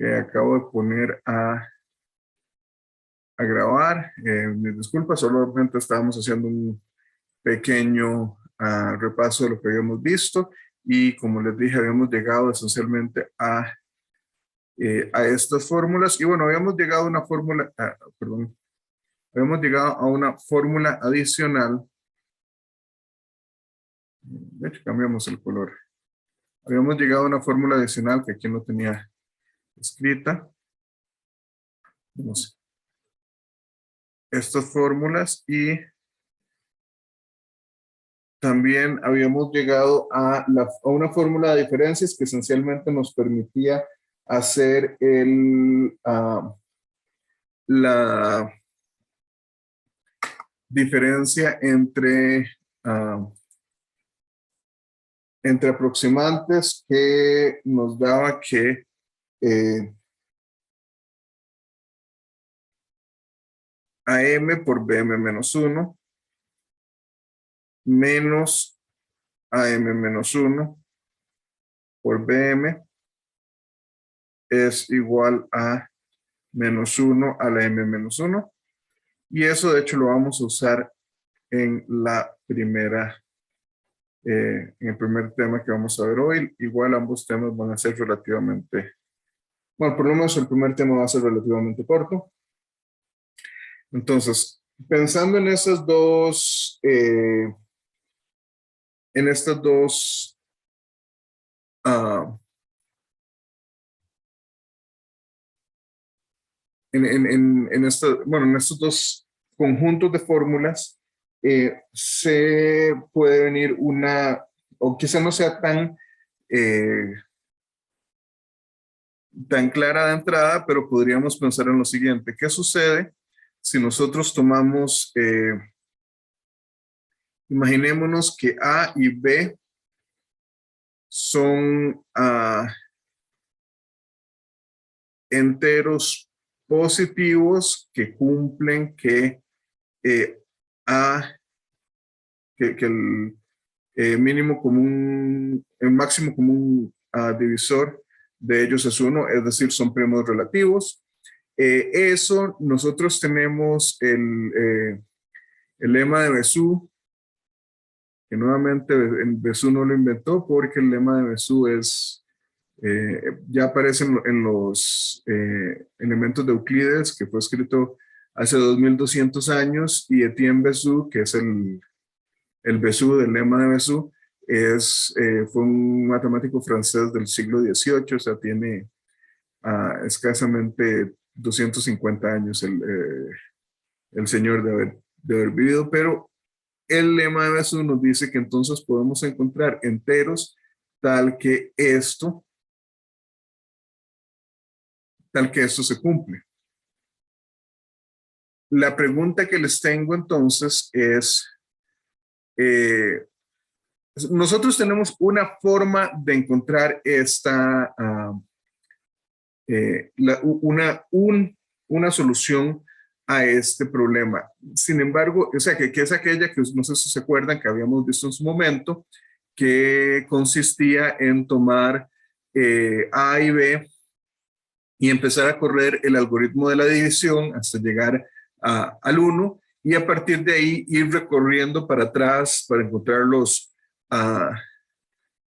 que acabo de poner a grabar. Mis disculpas, solamente estábamos haciendo un pequeño repaso de lo que habíamos visto y como les dije, habíamos llegado esencialmente a estas fórmulas y bueno, habíamos llegado a una fórmula, perdón, habíamos llegado a una fórmula adicional. De hecho, cambiamos el color. Habíamos llegado a una fórmula adicional que aquí no tenía escrita. Vamos. Estas fórmulas y también habíamos llegado a una fórmula de diferencias que esencialmente nos permitía hacer la diferencia entre aproximantes que nos daba que AM por BM menos 1 menos AM menos 1 por BM es igual a menos 1 a la M menos 1. Y eso de hecho lo vamos a usar en en el primer tema que vamos a ver hoy. Igual ambos temas van a ser relativamente, bueno, por lo menos el primer tema va a ser relativamente corto. Entonces, pensando en esas dos, en estas dos, bueno, en estos dos conjuntos de fórmulas, se puede venir o quizá no sea tan clara de entrada, pero podríamos pensar en lo siguiente. ¿Qué sucede si nosotros tomamos, imaginémonos que A y B son enteros positivos que cumplen que el mínimo común, el máximo común divisor de ellos es 1, es decir, son primos relativos. Eso, nosotros tenemos el lema de Bezout, que nuevamente Bezout no lo inventó porque el lema de Bezout ya aparece en los elementos de Euclides, que fue escrito hace 2200 años, y Etienne Bezout, que es el Bezout, del lema de Bezout, fue un matemático francés del siglo XVIII, o sea, tiene escasamente 250 años el señor de haber vivido, pero el lema de Bezout nos dice que entonces podemos encontrar enteros tal que esto se cumple. La pregunta que les tengo entonces es, nosotros tenemos una forma de encontrar una solución a este problema. Sin embargo, o sea, que es aquella que no sé si se acuerdan que habíamos visto en su momento, que consistía en tomar A y B y empezar a correr el algoritmo de la división hasta llegar al 1 y a partir de ahí ir recorriendo para atrás para encontrar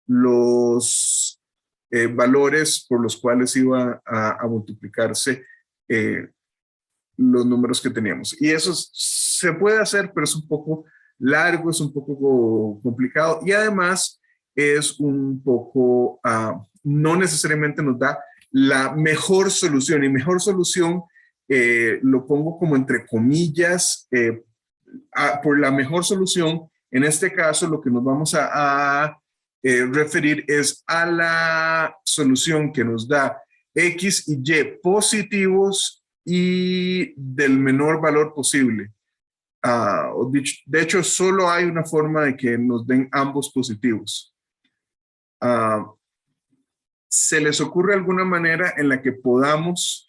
los valores por los cuales iba a multiplicarse los números que teníamos. Y eso se puede hacer, pero es un poco largo, es un poco complicado y además es un poco, no necesariamente nos da la mejor solución, y mejor solución lo pongo como entre comillas, por la mejor solución. En este caso, lo que nos vamos a referir es a la solución que nos da X y Y positivos y del menor valor posible. De hecho, solo hay una forma de que nos den ambos positivos. ¿Se les ocurre alguna manera en la que podamos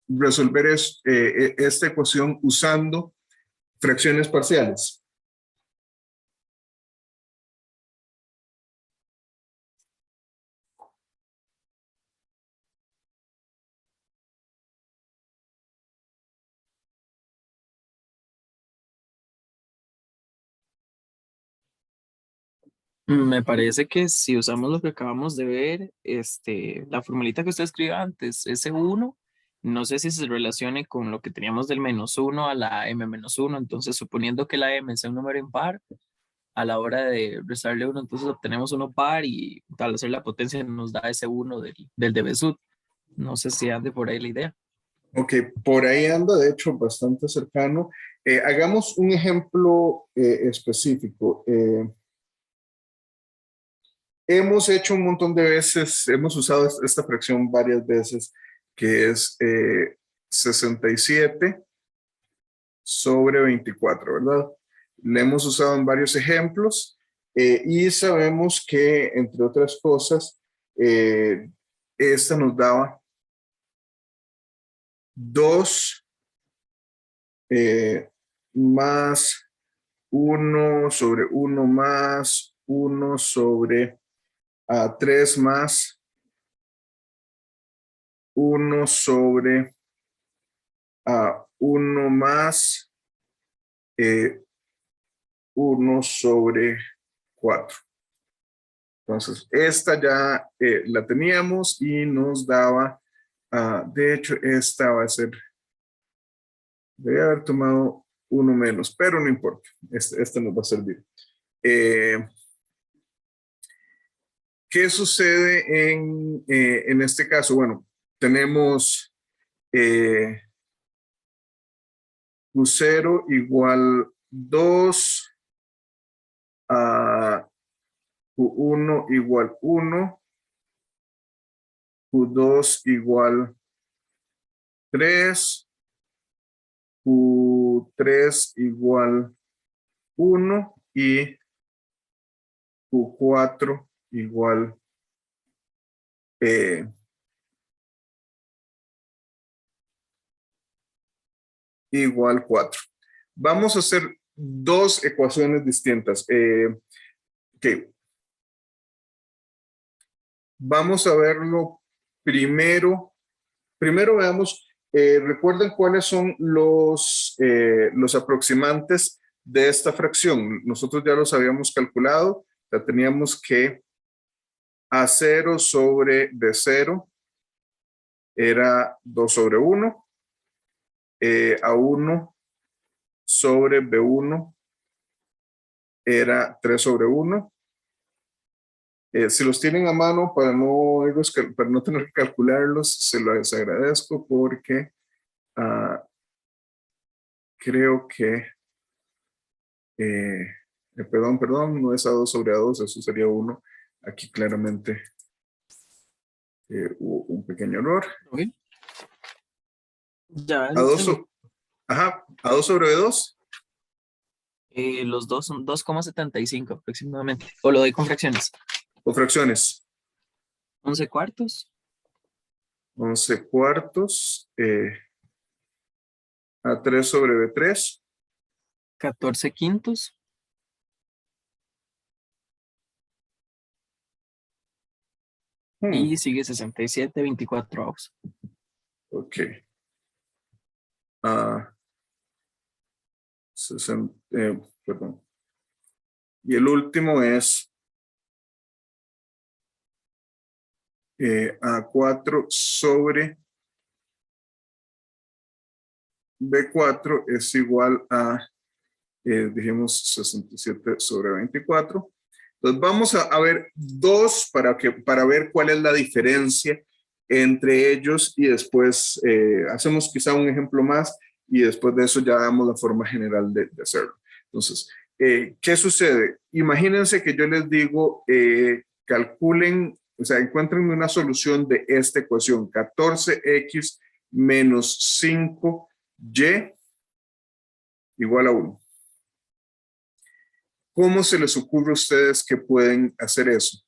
resolver esta ecuación usando fracciones parciales? Me parece que si usamos lo que acabamos de ver, la formulita que usted escribió antes, S1, no sé si se relacione con lo que teníamos del -1 a la m-1, entonces suponiendo que la m sea un número impar, a la hora de restarle uno, entonces obtenemos uno par y al hacer la potencia nos da ese uno del de Besut. No sé si ande por ahí la idea. Ok, por ahí anda, de hecho, bastante cercano. Hagamos un ejemplo específico. Hemos hecho un montón de veces, hemos usado esta fracción varias veces, que es 67 sobre 24, ¿verdad? La hemos usado en varios ejemplos y sabemos que, entre otras cosas, eh, esta nos daba 2 más uno sobre uno más uno sobre 3 más uno sobre uno más eh, 1 sobre 4. Entonces, esta ya la teníamos y nos daba, de hecho, esta va a ser, debe haber tomado uno menos, pero no importa, este nos va a servir. Eh, ¿Qué sucede en este caso? Bueno, tenemos Q0 igual 2, a Q1 igual 1, Q2 igual 3, Q3 igual 1 y Q4 igual eh, igual 4. Vamos a hacer dos ecuaciones distintas. Okay. Vamos a verlo primero. Primero veamos, recuerden cuáles son los aproximantes de esta fracción. Nosotros ya los habíamos calculado. Ya teníamos que A0 sobre B0 era 2 sobre 1. A1 sobre B1 era 3 sobre 1. Si los tienen a mano para no tener que calcularlos, se los agradezco porque creo que, perdón, no es A2 sobre A2, eso sería 1. Aquí claramente hubo un pequeño error. ¿Ok? Ya lo A2, tengo. ajá, A2 sobre B2 Los dos son 2,75 aproximadamente. O lo doy con fracciones. o fracciones. 11 cuartos, 11 cuartos, A3 sobre B3. 14 quintos Hmm, y sigue 67 24 avos. ok. Ah, 60, perdón. Y el último es A4 sobre B4 es igual a, dijimos, 67 sobre 24. Entonces vamos a ver dos para ver cuál es la diferencia entre ellos y después hacemos quizá un ejemplo más y después de eso ya damos la forma general de hacerlo. Entonces, ¿qué sucede? Imagínense que yo les digo, calculen, o sea, encuentren una solución de esta ecuación, 14x menos 5y igual a 1. ¿Cómo se les ocurre a ustedes que pueden hacer eso?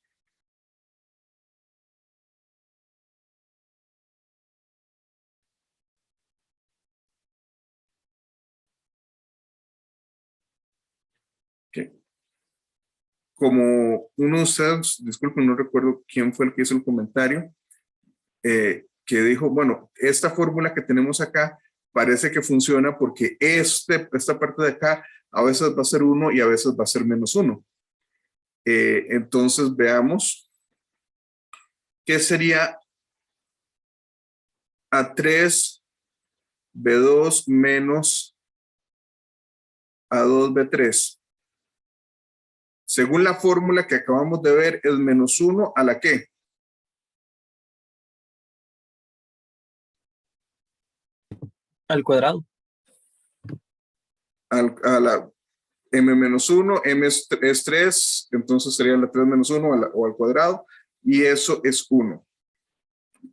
¿Qué? Como uno de ustedes, disculpen, no recuerdo quién fue el que hizo el comentario, que dijo, bueno, esta fórmula que tenemos acá parece que funciona porque esta parte de acá a veces va a ser 1 y a veces va a ser -1. Entonces veamos qué sería A3 B2 menos A2 B3. Según la fórmula que acabamos de ver, es menos 1 a la ¿qué? Al cuadrado. A la m menos 1, m es 3, entonces sería la 3 menos 1 o al cuadrado, y eso es 1.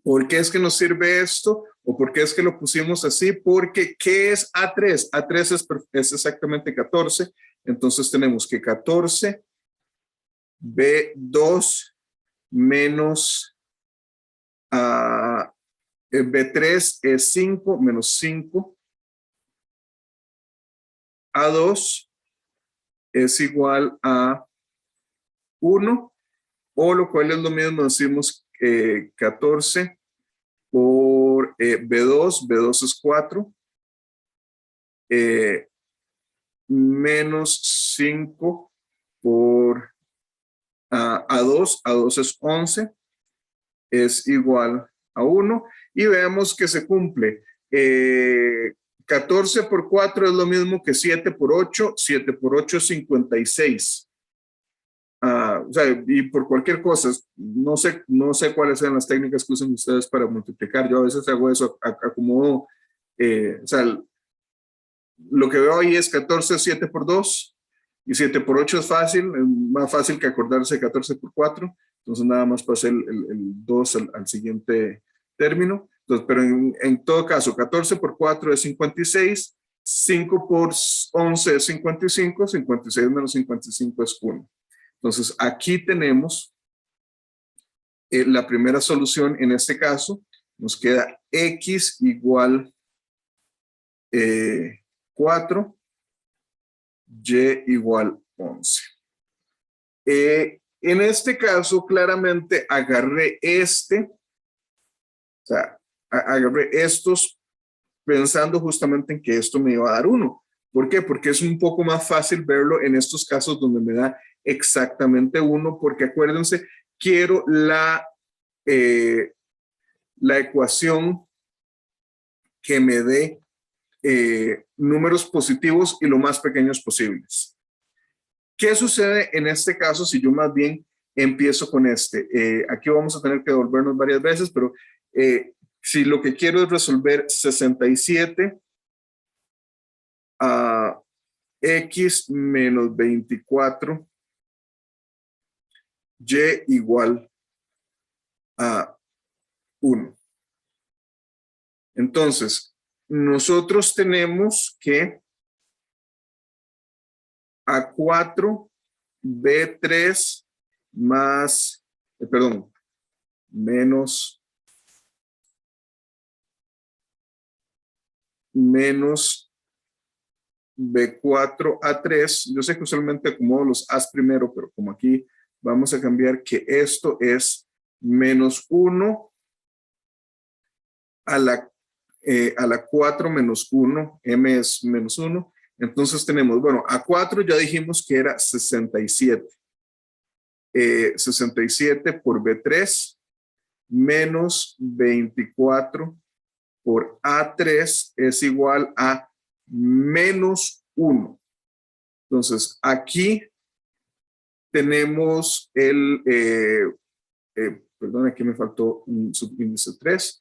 ¿Por qué es que nos sirve esto? ¿O por qué es que lo pusimos así? Porque ¿qué es A3? A3 es exactamente 14, entonces tenemos que 14 B2 menos B3 es 5 menos 5. A2 es igual a 1, o lo cual es lo mismo, decimos 14 por B2, B2 es 4, menos 5 por A2, A2 es 11, es igual a 1, y veamos que se cumple. 14 por 4 es lo mismo que 7 por 8, 7 por 8 es 56. O sea, y por cualquier cosa, no sé cuáles sean las técnicas que usan ustedes para multiplicar. Yo a veces hago eso, acomodo, o sea, lo que veo ahí es 14, 7 por 2, y 7 por 8 es fácil, es más fácil que acordarse de 14 por 4, entonces nada más pasé el 2 al siguiente término. Entonces, pero en todo caso, 14 por 4 es 56, 5 por 11 es 55, 56 menos 55 es 1. Entonces, aquí tenemos la primera solución. En este caso, nos queda x igual 4, y igual 11. En este caso, claramente agarré o sea, agarré estos pensando justamente en que esto me iba a dar 1. ¿Por qué? Porque es un poco más fácil verlo en estos casos donde me da exactamente 1, porque acuérdense, quiero la ecuación que me dé números positivos y lo más pequeños posibles. ¿Qué sucede en este caso si yo más bien empiezo con este? Aquí vamos a tener que devolvernos varias veces, pero si lo que quiero es resolver 67 a x menos 24 y igual a 1. Entonces, nosotros tenemos que A4 B3 más, perdón, menos B4 A3. Yo sé que usualmente acomodo los A's primero, pero como aquí vamos a cambiar que esto es menos 1 a la 4 menos 1, m es menos 1. Entonces tenemos, bueno, A4 ya dijimos que era 67. 67 por B3 menos 24 por A3 es igual a menos 1. Entonces, aquí tenemos perdón, aquí me faltó un subíndice 3.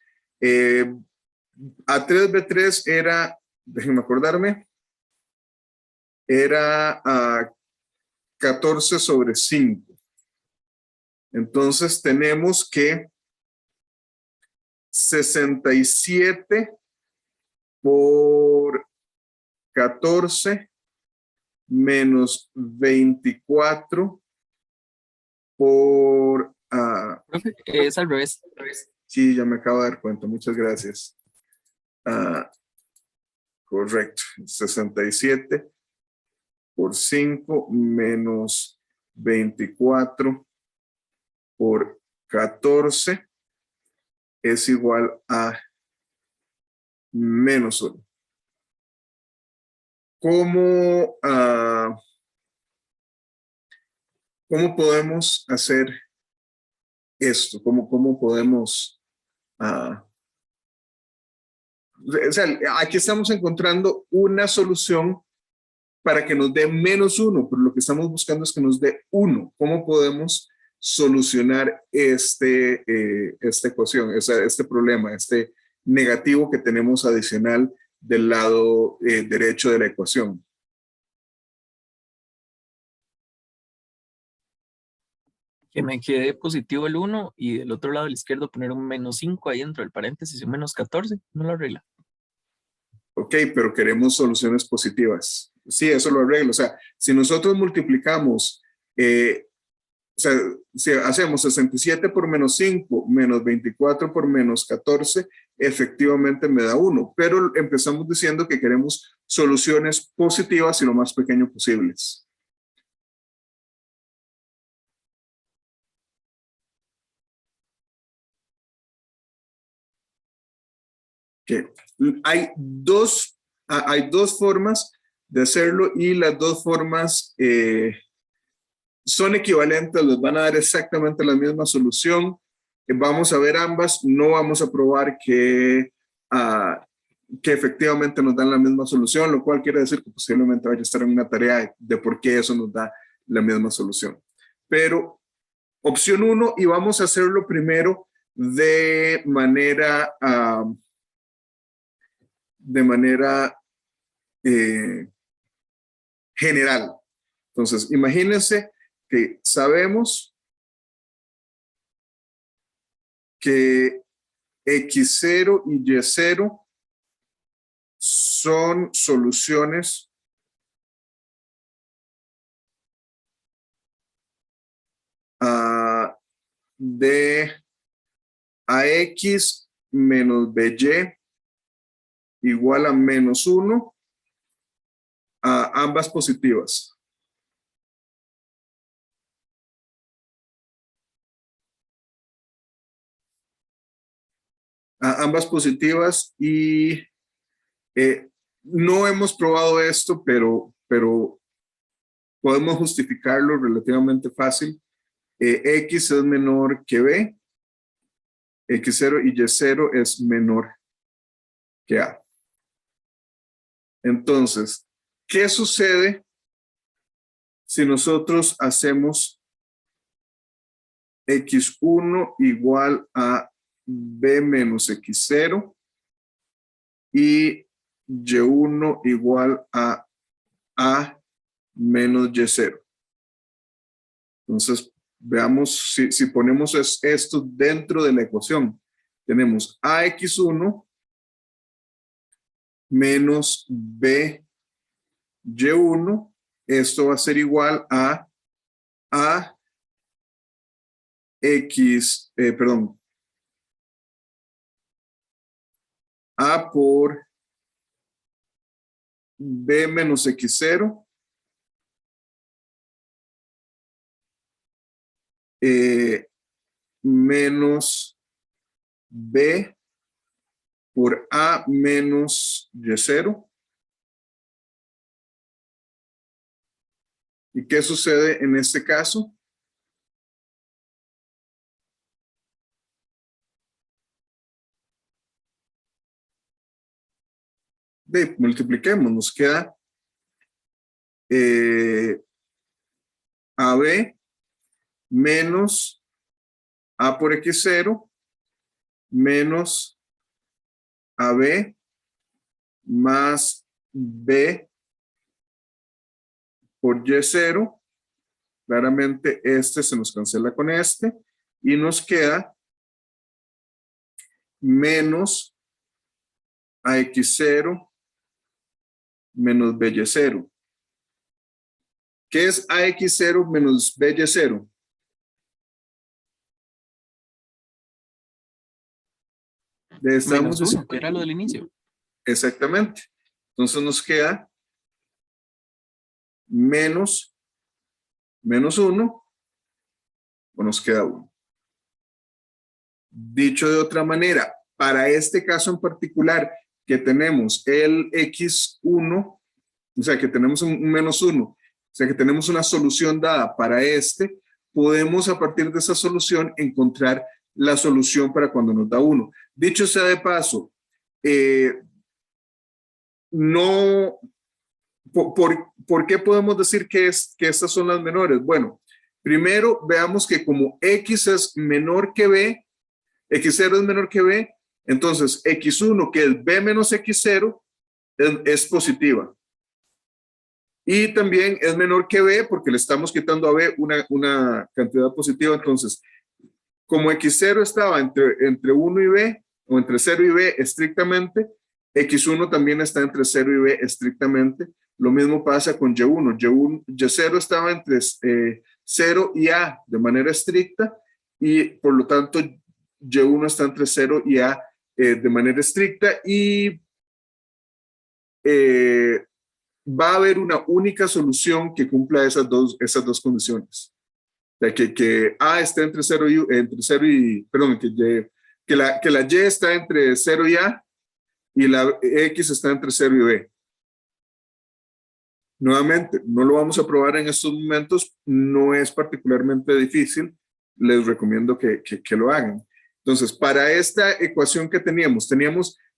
A3B3 era, déjenme acordarme, era 14 sobre 5. Entonces, tenemos que 67 por 14 menos 24 por... Profe, es al revés. sí, ya me acabo de dar cuenta. Muchas gracias. Correcto. 67 por 5 menos 24 por 14 es igual a menos 1. ¿cómo podemos hacer esto? ¿Cómo podemos... o sea, aquí estamos encontrando una solución para que nos dé -1, pero lo que estamos buscando es que nos dé 1. ¿Cómo podemos solucionar esta ecuación, este problema, este negativo que tenemos adicional del lado derecho de la ecuación? Que me quede positivo el 1 y del otro lado del izquierdo poner un -5 ahí dentro del paréntesis, un -14, no lo arregla. Ok, pero queremos soluciones positivas. Sí, eso lo arreglo. O sea, si nosotros multiplicamos, o sea, si hacemos 67 por -5 menos 24 por -14, efectivamente me da 1. Pero empezamos diciendo que queremos soluciones positivas y lo más pequeño posibles. Okay. Hay dos formas de hacerlo y las dos formas son equivalentes, les van a dar exactamente la misma solución. Vamos a ver ambas, no vamos a probar que efectivamente nos dan la misma solución, lo cual quiere decir que posiblemente vaya a estar en una tarea de por qué eso nos da la misma solución. Pero opción 1, y vamos a hacerlo primero de manera general. Entonces, imagínense que sabemos que X0 y Y0 son soluciones de AX menos BY igual a -1, ambas positivas. Ambas positivas y no hemos probado esto, pero podemos justificarlo relativamente fácil. X es menor que B, X0 y Y0 es menor que A. Entonces, ¿qué sucede si nosotros hacemos X1 igual a B menos X0 y Y1 igual a A menos Y0? Entonces, veamos si ponemos esto dentro de la ecuación. Tenemos AX1 menos BY1. Esto va a ser igual a A por B menos X0 menos B por A menos Y0. ¿Y qué sucede en este caso? Multipliquemos, nos queda AB menos A por X0 menos AB más B por Y0. Claramente este se nos cancela con este y nos queda menos AX0 menos BY0. ¿Qué es AX0 menos BY0? -1, que era lo del inicio. Exactamente. Entonces nos queda menos 1 o nos queda 1. Dicho de otra manera, para este caso en particular, que tenemos el X1, o sea, que tenemos un -1, o sea, que tenemos una solución dada para este, podemos a partir de esa solución encontrar la solución para cuando nos da 1. Dicho sea de paso, no, ¿por qué podemos decir que estas son las menores? Bueno, primero veamos que como X es menor que B, X0 es menor que B, entonces X1, que es B menos X0, es positiva. Y también es menor que B porque le estamos quitando a B una cantidad positiva. Entonces, como X0 estaba entre 1 y B, o entre 0 y B estrictamente, X1 también está entre 0 y B estrictamente. Lo mismo pasa con Y1. Y0 estaba entre 0 y A de manera estricta, y por lo tanto Y1 está entre 0 y A de manera estricta, y va a haber una única solución que cumpla esas dos condiciones. De que A esté entre 0 y, perdón, que la Y está entre 0 y A, y la X está entre 0 y B. Nuevamente, no lo vamos a probar en estos momentos, no es particularmente difícil, les recomiendo que lo hagan. Entonces, para esta ecuación que teníamos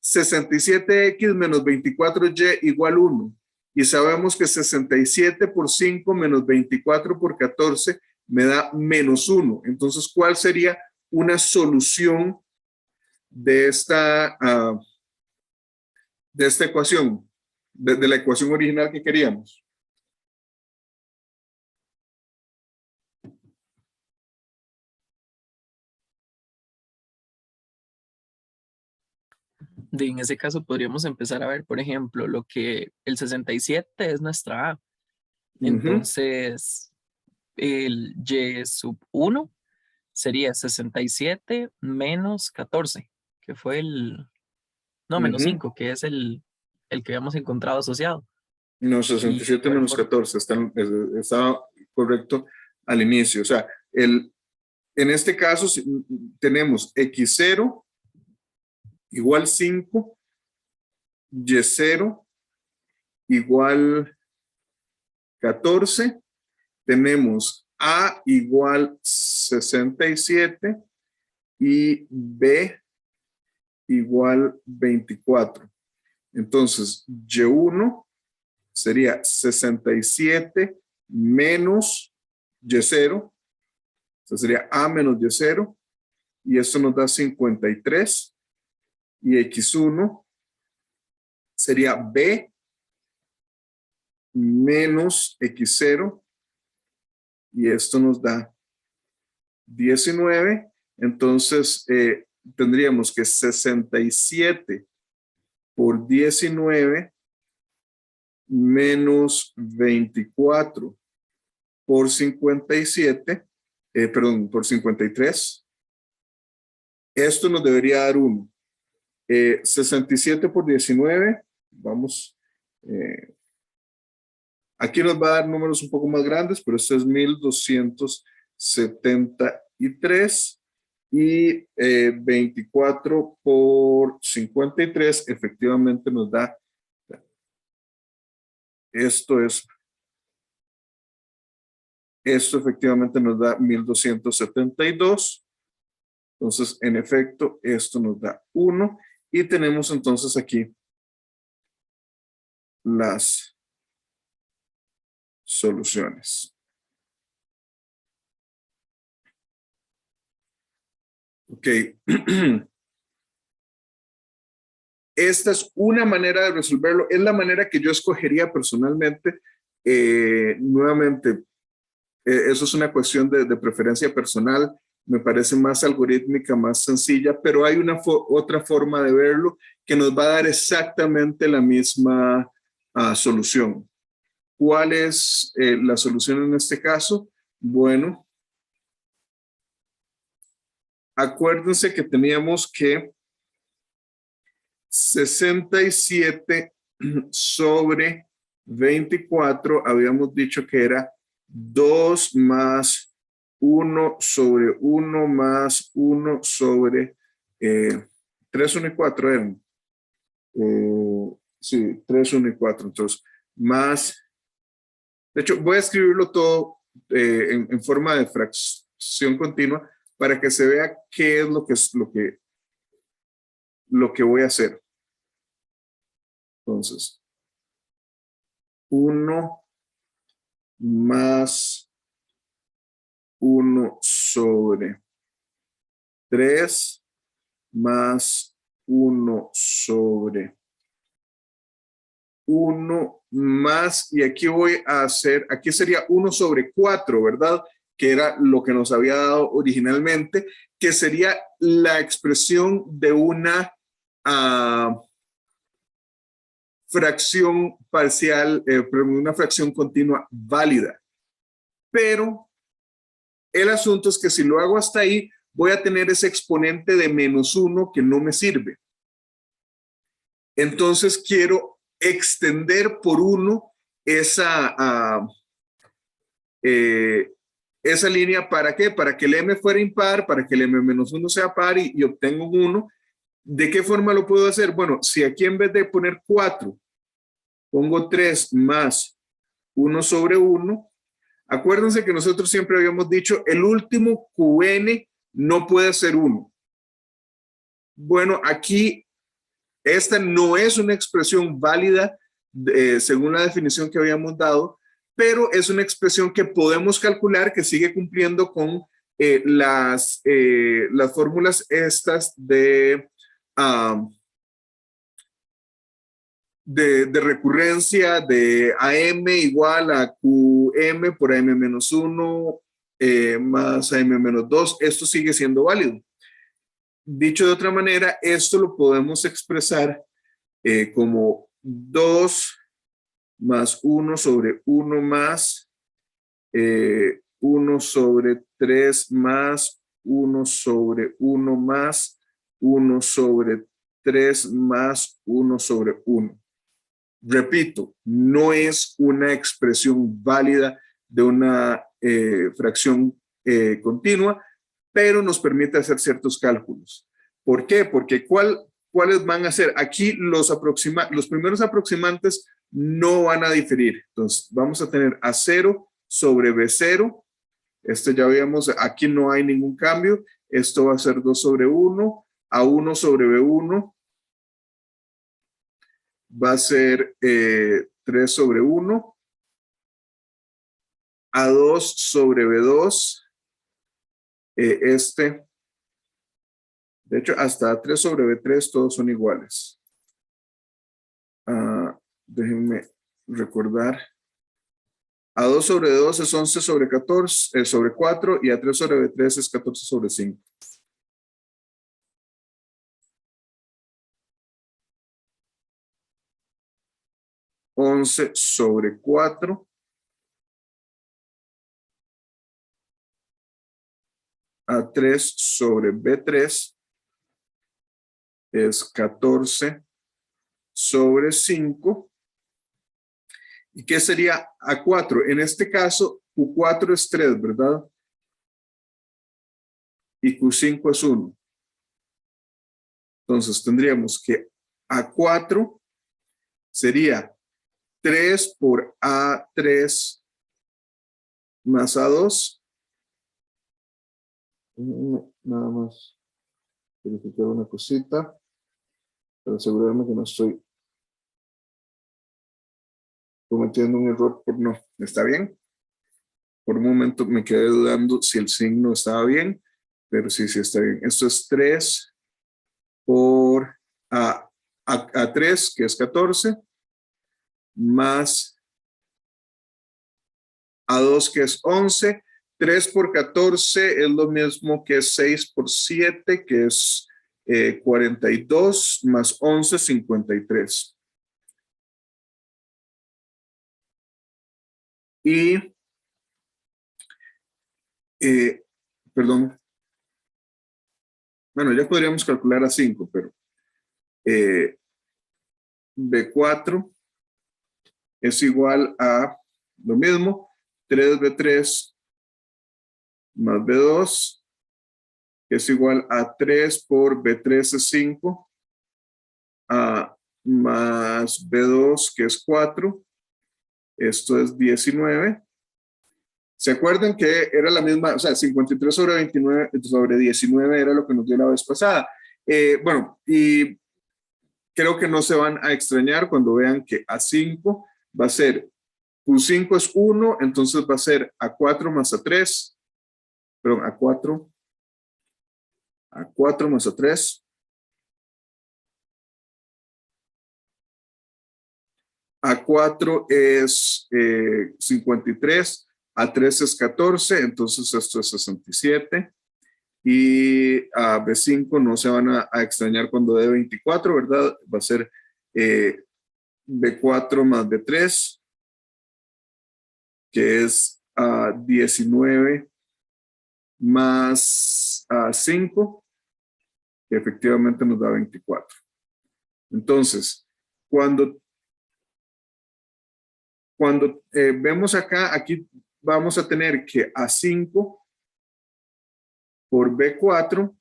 67x menos 24y igual 1, y sabemos que 67 por 5 menos 24 por 14 me da menos 1. Entonces, ¿cuál sería una solución de esta ecuación, de la ecuación original que queríamos? En ese caso podríamos empezar a ver, por ejemplo, lo que el 67 es nuestra A. Entonces, el Y sub 1 sería 67 menos 14, que fue no, menos 5, que es el que habíamos encontrado asociado. No, Y 67 menos 14, está correcto al inicio. O sea, en este caso tenemos X0 igual 5, Y0 igual 14, tenemos A igual 67 y B igual 24. Entonces, Y1 sería 67 menos Y0, o sea, sería A menos Y0, y esto nos da 53, y X1 sería B menos X0, y esto nos da 19. Entonces, tendríamos que 67 por 19 menos 24 por 57, perdón, por 53. Esto nos debería dar 1. 67 por 19, vamos, aquí nos va a dar números un poco más grandes, pero esto es 1273, y 24 por 53 efectivamente nos da, esto efectivamente nos da 1272. Entonces, en efecto, esto nos da 1, y tenemos entonces aquí las soluciones. Ok. Esta es una manera de resolverlo. Es la manera que yo escogería personalmente. Nuevamente, eso es una cuestión de preferencia personal. Me parece más algorítmica, más sencilla, pero hay otra forma de verlo que nos va a dar exactamente la misma solución. ¿Cuál es la solución en este caso? Bueno, acuérdense que teníamos que 67 sobre 24, habíamos dicho que era 2 más 1 sobre 1 más 1 sobre 3, 1 y 4 eran. Sí, 3, 1 y 4. Entonces, más, de hecho, voy a escribirlo todo en forma de fracción continua para que se vea qué es lo que voy a hacer. Entonces, 1 más 1 sobre 3 más 1 sobre 1 más, y aquí voy a hacer, aquí sería 1 sobre 4, ¿verdad? Que era lo que nos había dado originalmente, que sería la expresión de una fracción parcial, una fracción continua válida. Pero el asunto es que si lo hago hasta ahí, voy a tener ese exponente de -1 que no me sirve. Entonces quiero extender por 1 esa línea. ¿Para qué? Para que el m fuera impar, para que el m-1 sea par y obtengo un 1. ¿De qué forma lo puedo hacer? Bueno, si aquí en vez de poner 4, pongo 3 más 1 sobre 1, acuérdense que nosotros siempre habíamos dicho el último QN no puede ser 1. Bueno, aquí esta no es una expresión válida según la definición que habíamos dado, pero es una expresión que podemos calcular que sigue cumpliendo con las fórmulas estas de recurrencia de AM igual a QM por AM-1 más AM-2. Esto sigue siendo válido. Dicho de otra manera, esto lo podemos expresar como 2 más 1 sobre 1 más 1 sobre 3 más 1 sobre 1 más 1 sobre 3 más 1 sobre 1. Repito, no es una expresión válida de una fracción continua, pero nos permite hacer ciertos cálculos. ¿Por qué? Porque ¿cuáles van a ser? Aquí los primeros aproximantes no van a diferir. Entonces, vamos a tener A0 sobre B0. Ya habíamos, aquí no hay ningún cambio. Esto va a ser 2 sobre 1. A1 sobre B1 va a ser 3 sobre 1. A2 sobre B2. De hecho, hasta A3 sobre B3 todos son iguales. Déjenme recordar. A2 sobre 2 es 11 sobre 14, sobre 4 y A3 sobre B3 es 14 sobre 5. $11 sobre 4 A3 sobre B3 es 14 sobre 5. ¿Y qué sería A4? En este caso, Q4 es 3, ¿verdad? Y Q5 es 1. Entonces tendríamos que A4 sería 3 por A3 más A2. Nada más verificar una cosita para asegurarme que no estoy cometiendo un error por no. ¿Está bien? Por un momento me quedé dudando si el signo estaba bien, pero sí está bien. Esto es 3 por A3, que es 14, más A2, que es 11. 3 por 14 es lo mismo que 6 por 7, que es 42, más 11, 53. Y, perdón, bueno, ya podríamos calcular a 5, pero B4 es igual a lo mismo, 3B3 más B2, que es igual a 3 por B3 es 5, más B2, que es 4, esto es 19, ¿Se acuerdan que era la misma, o sea, 53 sobre 29 sobre 19 era lo que nos dio la vez pasada? Bueno, y creo que no se van a extrañar cuando vean que A5 va a ser, Q5 es 1, entonces va a ser A4 más A3, perdón, A4 más A3. A4 es 53, A3 es 14, entonces esto es 67. Y a B5 no se van a extrañar cuando dé 24, ¿verdad? Va a ser B4 más B3, que es 19 más 5, que efectivamente nos da 24. Entonces, cuando vemos acá, aquí vamos a tener que A5 por B4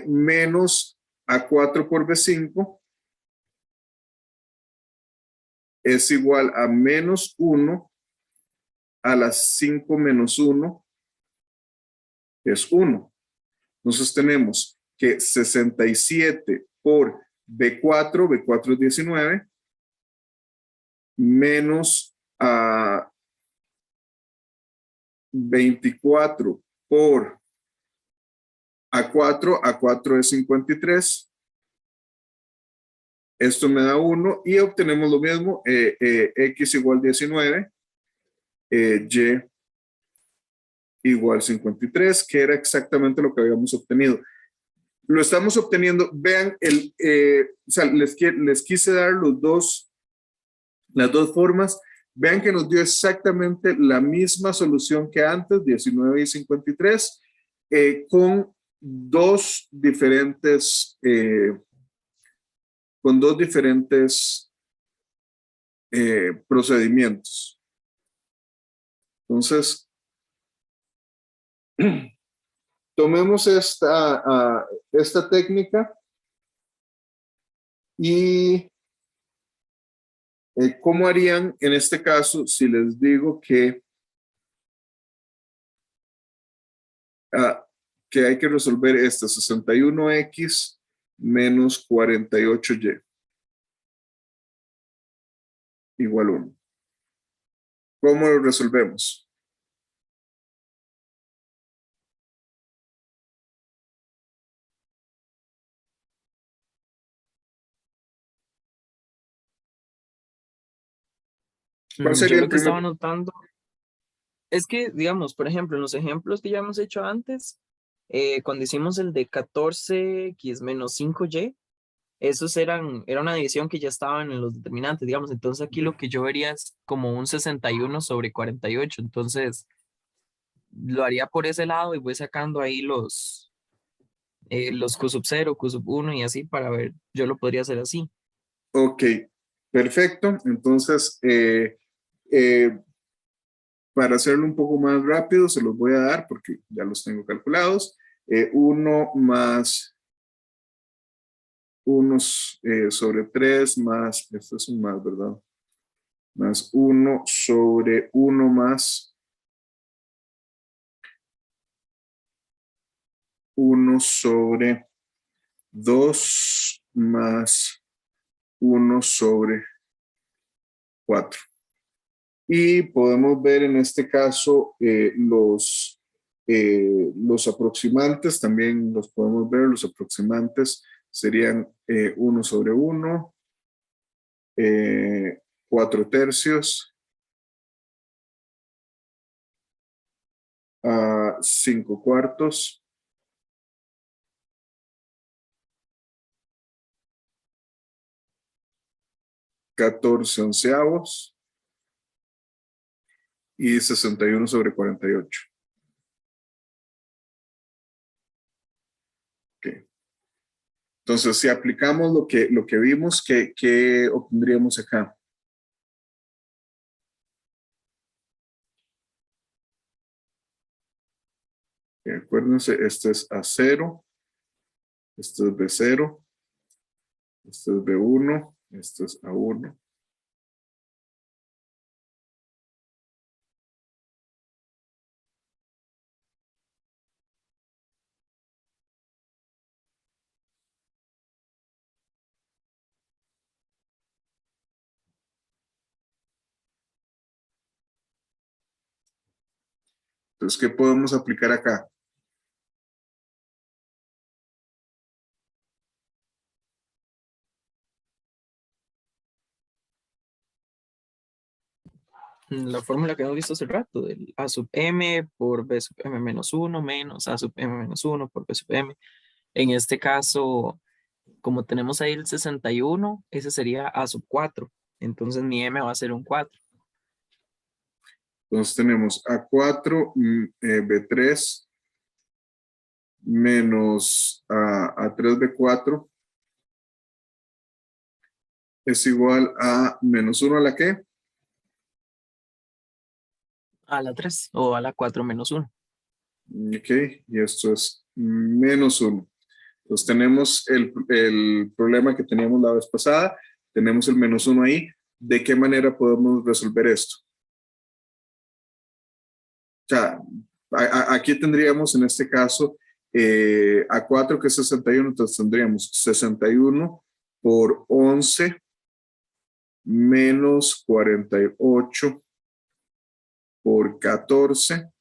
menos A4 por B5 es igual a menos 1 a las 5 menos 1 es 1. Entonces tenemos que 67 por B4 es 19, menos 24 por A4 es 53. Esto me da 1 y obtenemos lo mismo, X igual 19, Y igual 53, que era exactamente lo que habíamos obtenido. Lo estamos obteniendo, vean, o sea, les quise dar las dos formas, vean que nos dio exactamente la misma solución que antes, 19 y 53, con dos diferentes, procedimientos. Entonces, tomemos esta técnica y ¿cómo harían en este caso si les digo que hay que resolver esta 61x menos 48y igual 1? ¿Cómo lo resolvemos? ¿Cuál Yo sería el lo que estaba primer? notando es que, digamos, por ejemplo, en los ejemplos que ya hemos hecho antes, cuando hicimos el de 14x menos 5y, era una división que ya estaban en los determinantes, digamos. Entonces aquí lo que yo vería es como un 61 sobre 48. Entonces lo haría por ese lado y voy sacando ahí los Q sub 0, Q sub 1 y así para ver, yo lo podría hacer así. Ok, perfecto. Entonces, eh, para hacerlo un poco más rápido, se los voy a dar porque ya los tengo calculados. 1 más 1 sobre 3 más, esto es un más, ¿verdad? Más 1 sobre 1 más 1 sobre 2 más 1 sobre 4. Y podemos ver en este caso los aproximantes, también los podemos ver, los aproximantes serían 1 sobre 1, 4 tercios, 5 cuartos, 14 onceavos y 61 sobre 48. Okay. Entonces, si aplicamos lo que vimos, ¿qué obtendríamos acá? Acuérdense, este es A0, este es B0, este es B1, este es A1, Entonces, ¿qué podemos aplicar acá? La fórmula que hemos visto hace rato, del A sub m por B sub m menos uno menos A sub m menos uno por B sub m. En este caso, como tenemos ahí el 61, ese sería A sub 4. Entonces mi m va a ser un 4. Entonces tenemos A4, B3 menos A3B4 es igual a menos 1 a la ¿qué? A la 3 o a la 4 menos 1. Ok, y esto es menos 1. Entonces tenemos el problema que teníamos la vez pasada, tenemos el menos 1 ahí. ¿De qué manera podemos resolver esto? O sea, aquí tendríamos en este caso A4 que es 61, entonces tendríamos 61 por 11 menos 48 por 14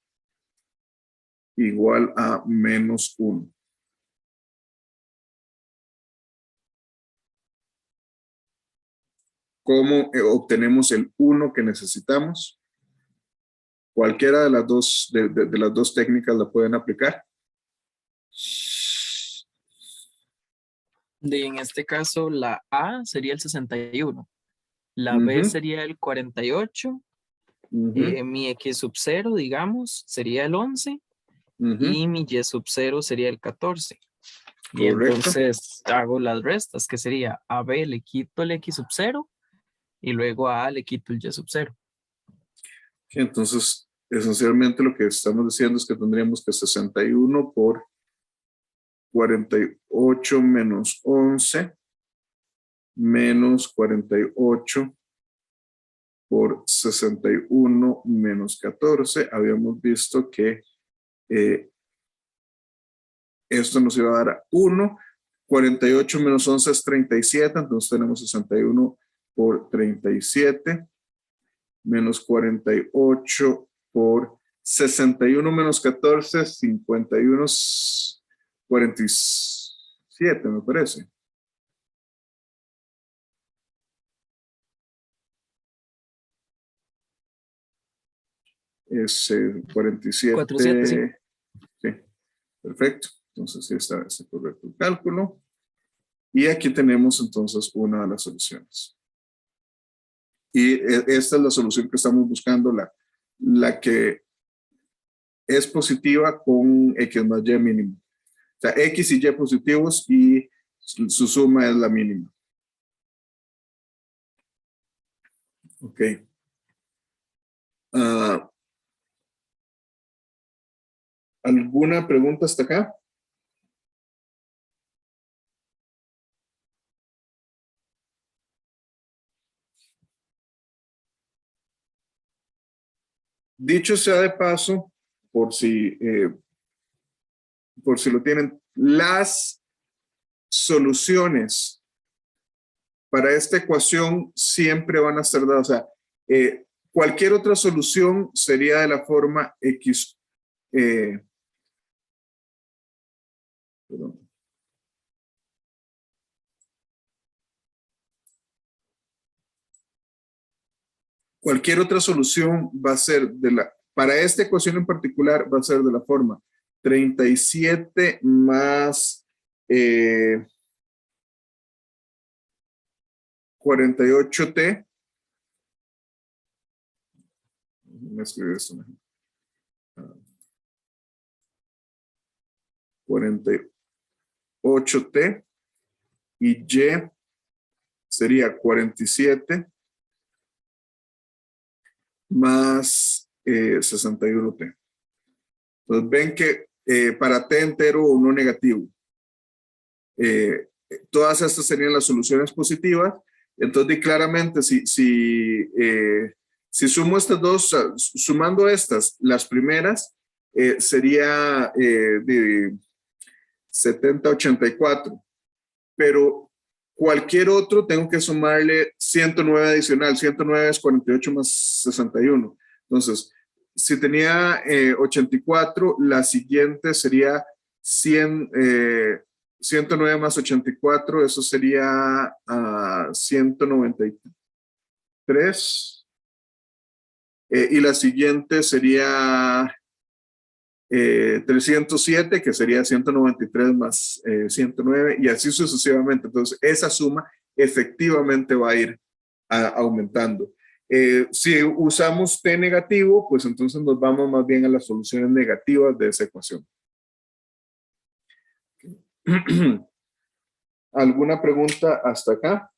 igual a menos 1. ¿Cómo obtenemos el 1 que necesitamos? Cualquiera de las dos técnicas la pueden aplicar. En este caso, la A sería el 61. La B sería el 48. Mi X sub 0, digamos, sería el 11. Y mi Y sub 0 sería el 14. Y Correcto. entonces hago las restas, que sería a B le quito el X sub 0 y luego a le quito el Y sub 0. Entonces, esencialmente lo que estamos diciendo es que tendríamos que 61 por 48 menos 11 menos 48 por 61 menos 14. Habíamos visto que esto nos iba a dar 1. 48 menos 11 es 37, entonces tenemos 61 por 37 menos 48 por 61 menos 14, 51, 47 me parece. Es 47. 47, sí. Sí, perfecto. Entonces sí está correcto el cálculo. Y aquí tenemos entonces una de las soluciones. Y esta es la solución que estamos buscando, la que es positiva con X más Y mínimo. O sea, X y Y positivos y su suma es la mínima. Ok. ¿Alguna pregunta hasta acá? Dicho sea de paso, por si lo tienen, las soluciones para esta ecuación siempre van a estar dadas. O sea, cualquier otra solución sería de la forma X. Perdón. Cualquier otra solución va a ser para esta ecuación en particular, va a ser de la forma 37 más 48t. Me escribí esto mejor. 48t y y sería 47 más 61t. Entonces ven que para t entero o no negativo, todas estas serían las soluciones positivas. Entonces claramente si sumo estas dos, sumando estas, las primeras, sería de 70-84, pero cualquier otro tengo que sumarle 109 adicional. 109 es 48 más 61. Entonces, si tenía 84, la siguiente sería 100, 109 más 84, eso sería 193. Y la siguiente sería 307, que sería 193 más 109, y así sucesivamente. Entonces, esa suma efectivamente va a ir aumentando. Si usamos t negativo, pues entonces nos vamos más bien a las soluciones negativas de esa ecuación. ¿Alguna pregunta hasta acá?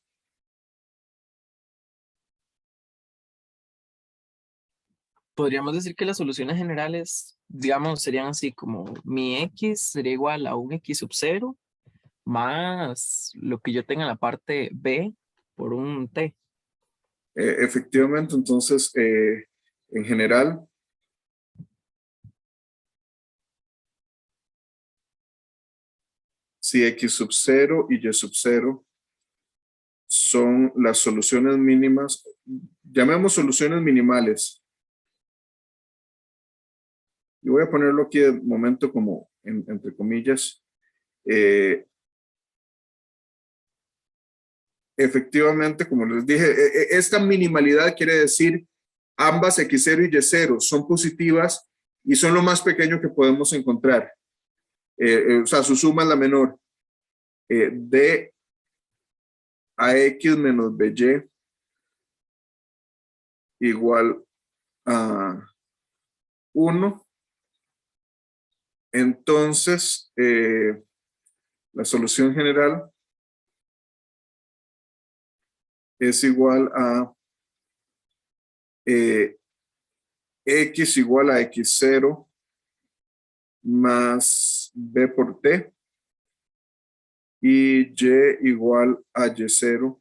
Podríamos decir que las soluciones generales, digamos, serían así como mi x sería igual a un x sub 0 más lo que yo tenga en la parte b por un t. Efectivamente, entonces, en general, si x sub 0 y y sub 0 son las soluciones mínimas, llamemos soluciones minimales. Y voy a ponerlo aquí de momento como entre comillas. Efectivamente, como les dije, esta minimalidad quiere decir ambas x0 y y0 son positivas y son lo más pequeño que podemos encontrar. O sea, su suma es la menor. D a x menos by igual a 1. Entonces, la solución general es igual a x igual a x0 más b por t y y igual a y0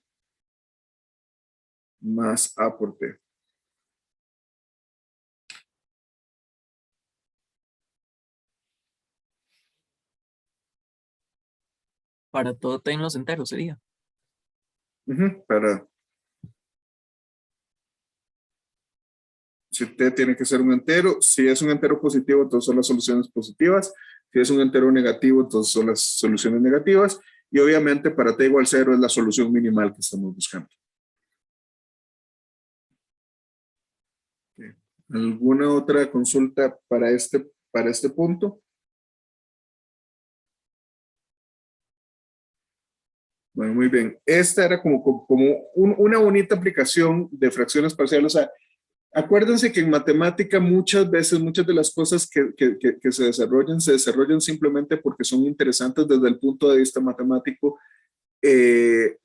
más a por t. Para todo t en los enteros sería. Para, si t tiene que ser un entero, si es un entero positivo, entonces son las soluciones positivas. Si es un entero negativo, entonces son las soluciones negativas. Y obviamente para t igual 0 es la solución minimal que estamos buscando. ¿Alguna otra consulta para este punto? Bueno, muy bien. Esta era como una bonita aplicación de fracciones parciales. O sea, acuérdense que en matemática muchas veces, muchas de las cosas que se desarrollan simplemente porque son interesantes desde el punto de vista matemático,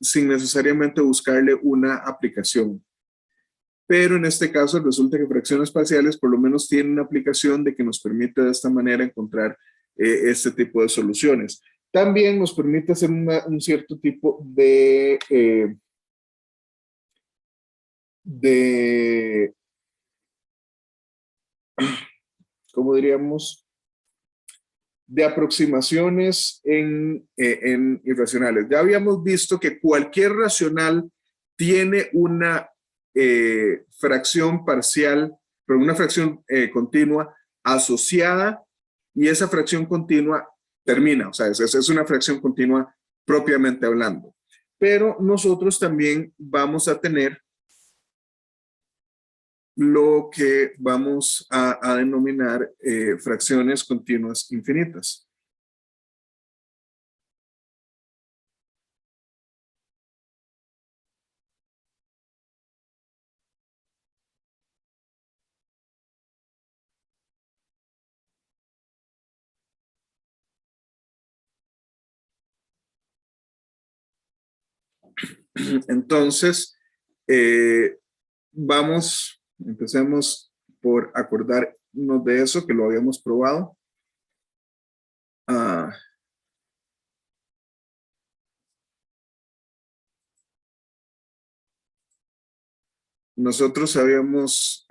sin necesariamente buscarle una aplicación. Pero en este caso resulta que fracciones parciales por lo menos tienen una aplicación de que nos permite de esta manera encontrar este tipo de soluciones. También nos permite hacer un cierto tipo de, ¿cómo diríamos? De aproximaciones en irracionales. Ya habíamos visto que cualquier racional tiene una fracción parcial, pero una fracción continua asociada, y esa fracción continua termina, o sea, es una fracción continua propiamente hablando. Pero nosotros también vamos a tener lo que vamos a denominar fracciones continuas infinitas. Entonces, empecemos por acordarnos de eso, que lo habíamos probado. Nosotros habíamos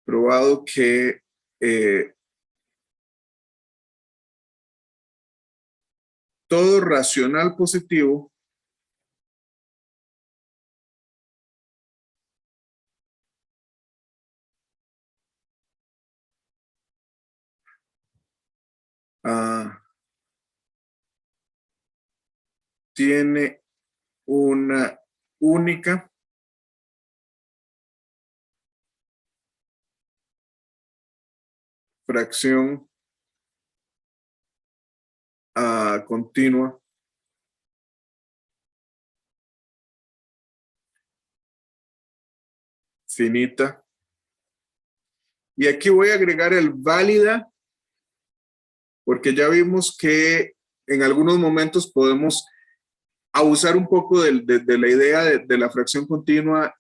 probado que todo racional positivo ah, tiene una única fracción continua finita. Y aquí voy a agregar el válida, porque ya vimos que en algunos momentos podemos abusar un poco de la idea de la fracción continua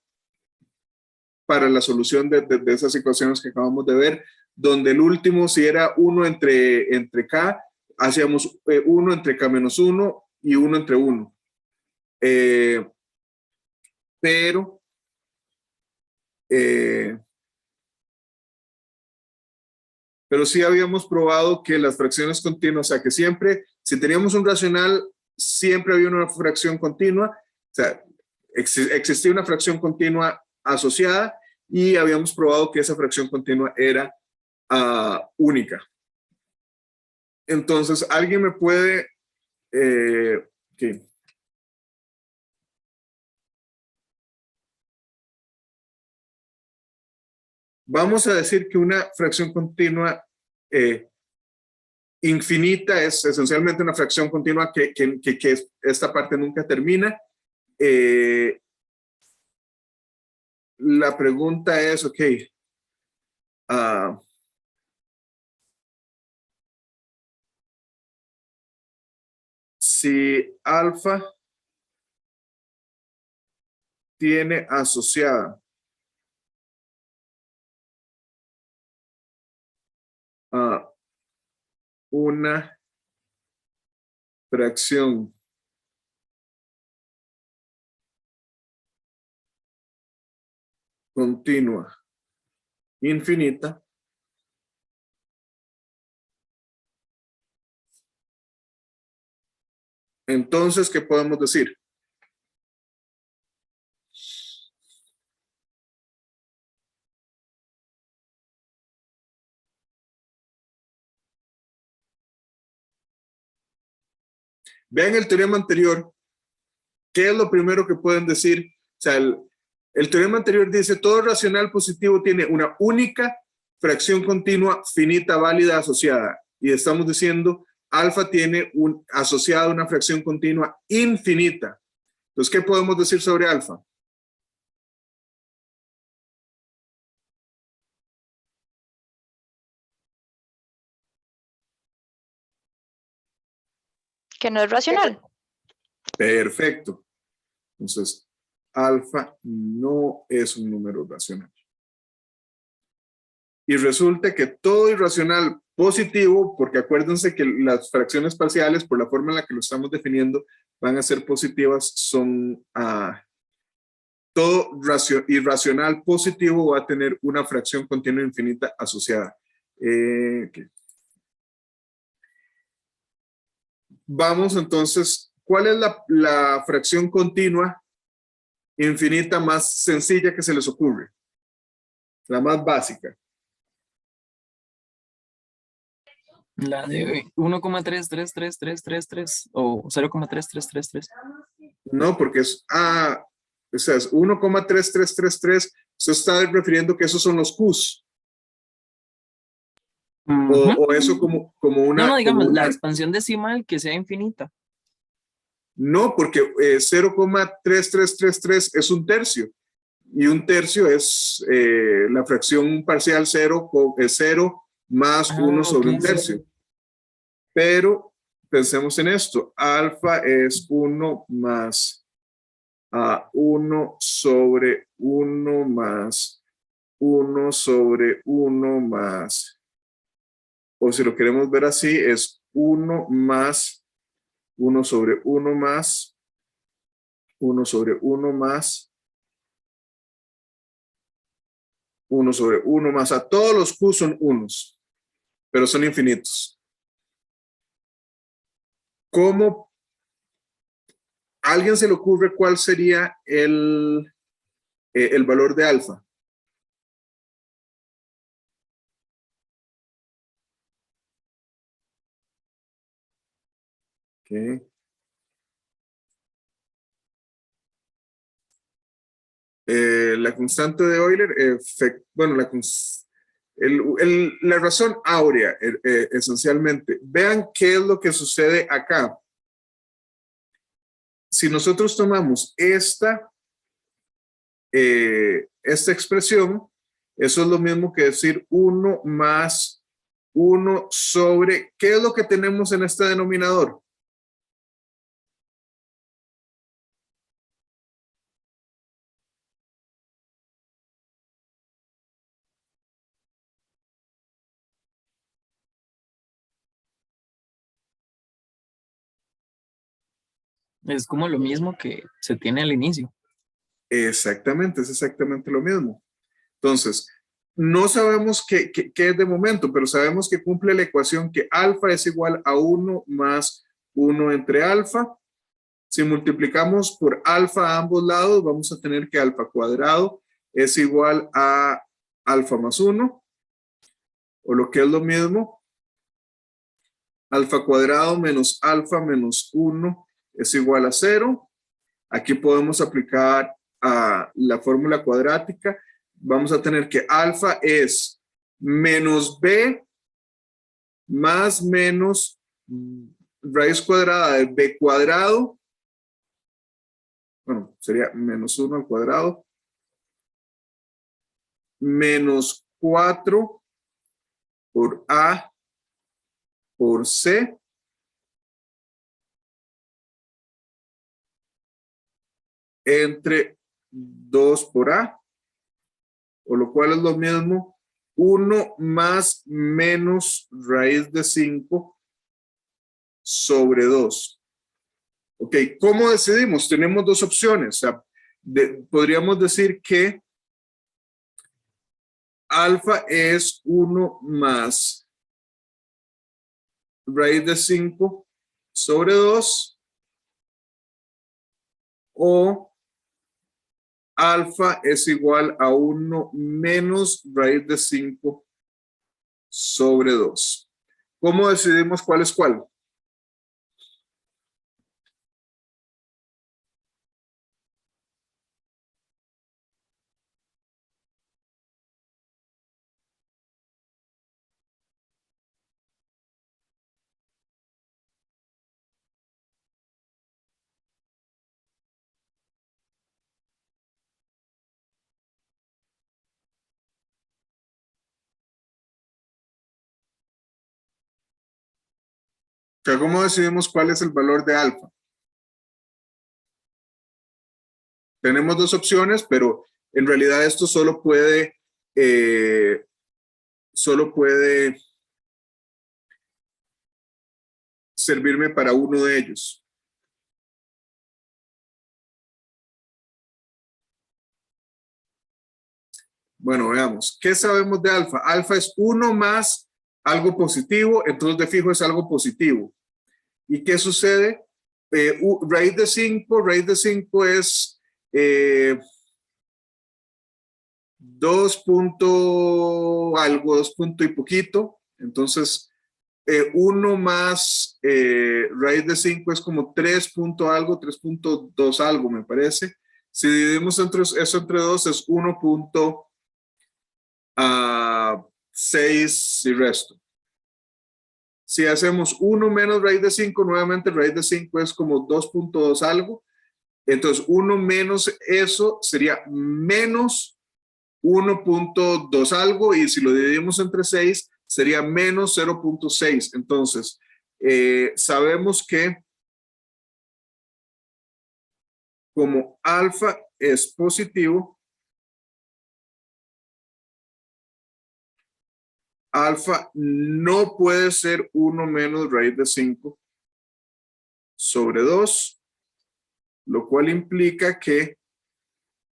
para la solución de esas ecuaciones que acabamos de ver, donde el último, si era 1 entre K, hacíamos 1 entre K menos 1 y 1 entre 1. Pero sí habíamos probado que las fracciones continuas, o sea, que siempre, si teníamos un racional, siempre había una fracción continua, o sea, existía una fracción continua asociada y habíamos probado que esa fracción continua era única. Entonces, ¿alguien me puede... okay. Vamos a decir que una fracción continua infinita es esencialmente una fracción continua que esta parte nunca termina. La pregunta es, ok, si alfa tiene asociada una fracción continua infinita, entonces, ¿qué podemos decir? Vean el teorema anterior. ¿Qué es lo primero que pueden decir? O sea, el teorema anterior dice, todo racional positivo tiene una única fracción continua finita válida asociada. Y estamos diciendo, alfa tiene asociada una fracción continua infinita. Entonces, ¿qué podemos decir sobre alfa? Que no es racional. Perfecto. Entonces, alfa no es un número racional. Y resulta que todo irracional positivo, porque acuérdense que las fracciones parciales, por la forma en la que lo estamos definiendo, van a ser positivas, son todo irracional positivo va a tener una fracción continua infinita asociada. Okay. Vamos entonces, ¿cuál es la fracción continua infinita más sencilla que se les ocurre? La más básica. La de 1,333333 o 0,3333. No, porque es, o sea, es 1,3333, se está refiriendo que esos son los Qs. O eso como una... No, digamos, como una, la expansión decimal que sea infinita. No, porque 0,3333 es un tercio. Y un tercio es la fracción parcial 0, es 0 más 1 sobre un tercio. Pero pensemos en esto. Alfa es 1 más 1 sobre 1 más 1 sobre 1 más, o si lo queremos ver así, es 1 más 1 sobre 1 más 1 sobre 1 más 1 sobre 1 más. A todos los Q son unos, pero son infinitos. ¿Cómo a alguien se le ocurre cuál sería el valor de alfa? Ok. La constante de Euler, bueno, la razón áurea, esencialmente. Vean qué es lo que sucede acá. Si nosotros tomamos esta expresión, eso es lo mismo que decir 1 más 1 sobre, ¿qué es lo que tenemos en este denominador? Es como lo mismo que se tiene al inicio. Exactamente, es exactamente lo mismo. Entonces, no sabemos qué es de momento, pero sabemos que cumple la ecuación que alfa es igual a 1 más 1 entre alfa. Si multiplicamos por alfa a ambos lados, vamos a tener que alfa cuadrado es igual a alfa más 1, o lo que es lo mismo, alfa cuadrado menos alfa menos 1 es igual a 0. Aquí podemos aplicar a la fórmula cuadrática. Vamos a tener que alfa es menos b más menos raíz cuadrada de b cuadrado. Bueno, sería menos 1 al cuadrado. Menos 4 por a por c. Entre 2 por a. O lo cual es lo mismo, 1 más menos raíz de 5 sobre 2. Ok, ¿cómo decidimos? Tenemos dos opciones. O sea, podríamos decir que alfa es 1 más raíz de 5 sobre 2, o alfa es igual a 1 menos raíz de 5 sobre 2. ¿Cómo decidimos cuál es cuál? O sea, ¿cómo decidimos cuál es el valor de alfa? Tenemos dos opciones, pero en realidad esto eh, solo puede servirme para uno de ellos. Bueno, veamos. ¿Qué sabemos de alfa? Alfa es 1 más algo positivo, entonces de fijo es algo positivo. ¿Y qué sucede? Raíz de 5 es 2 punto algo, 2 punto y poquito. Entonces, 1 más raíz de 5 es como 3 punto algo, 3.2 algo, me parece. Si dividimos eso entre 2 es 1.6 y resto. Si hacemos 1 menos raíz de 5, nuevamente raíz de 5 es como 2.2 algo. Entonces, 1 menos eso sería menos 1.2 algo, y si lo dividimos entre 6 sería menos 0.6. Entonces, sabemos que como alfa es positivo, alfa no puede ser 1 menos raíz de 5 sobre 2, lo cual implica que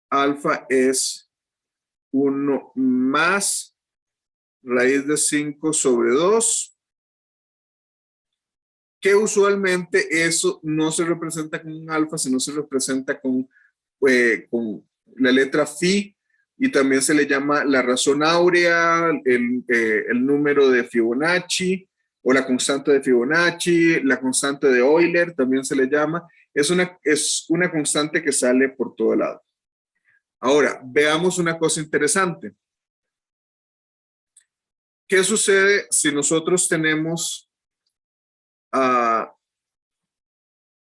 alfa es 1 más raíz de 5 sobre 2, que usualmente eso no se representa con un alfa, sino se representa con la letra phi, y también se le llama la razón áurea, el número de Fibonacci, o la constante de Fibonacci, la constante de Euler también se le llama. Es una constante que sale por todo lado. Ahora, veamos una cosa interesante. ¿Qué sucede si nosotros tenemos a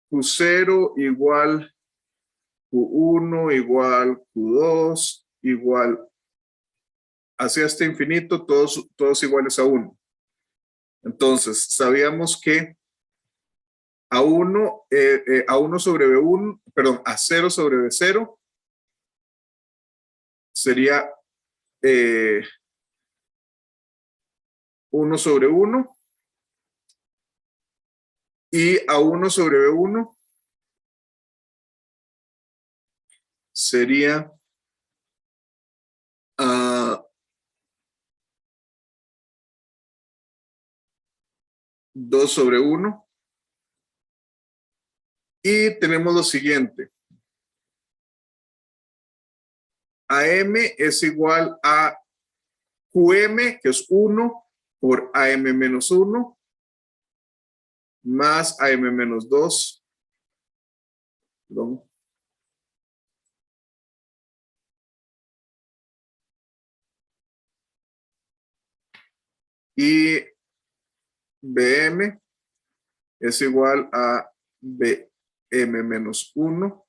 Q0 igual Q1 igual Q2 igual hacia este infinito, todos iguales a 1? Entonces, sabíamos que a1 sobre B1, perdón, a 0 sobre B0 sería 1 sobre 1 y a 1 sobre B1 sería 2 sobre 1. Y tenemos lo siguiente. AM es igual a QM, que es 1, por AM menos 1, más AM menos 2. Perdón. Y BM es igual a BM menos 1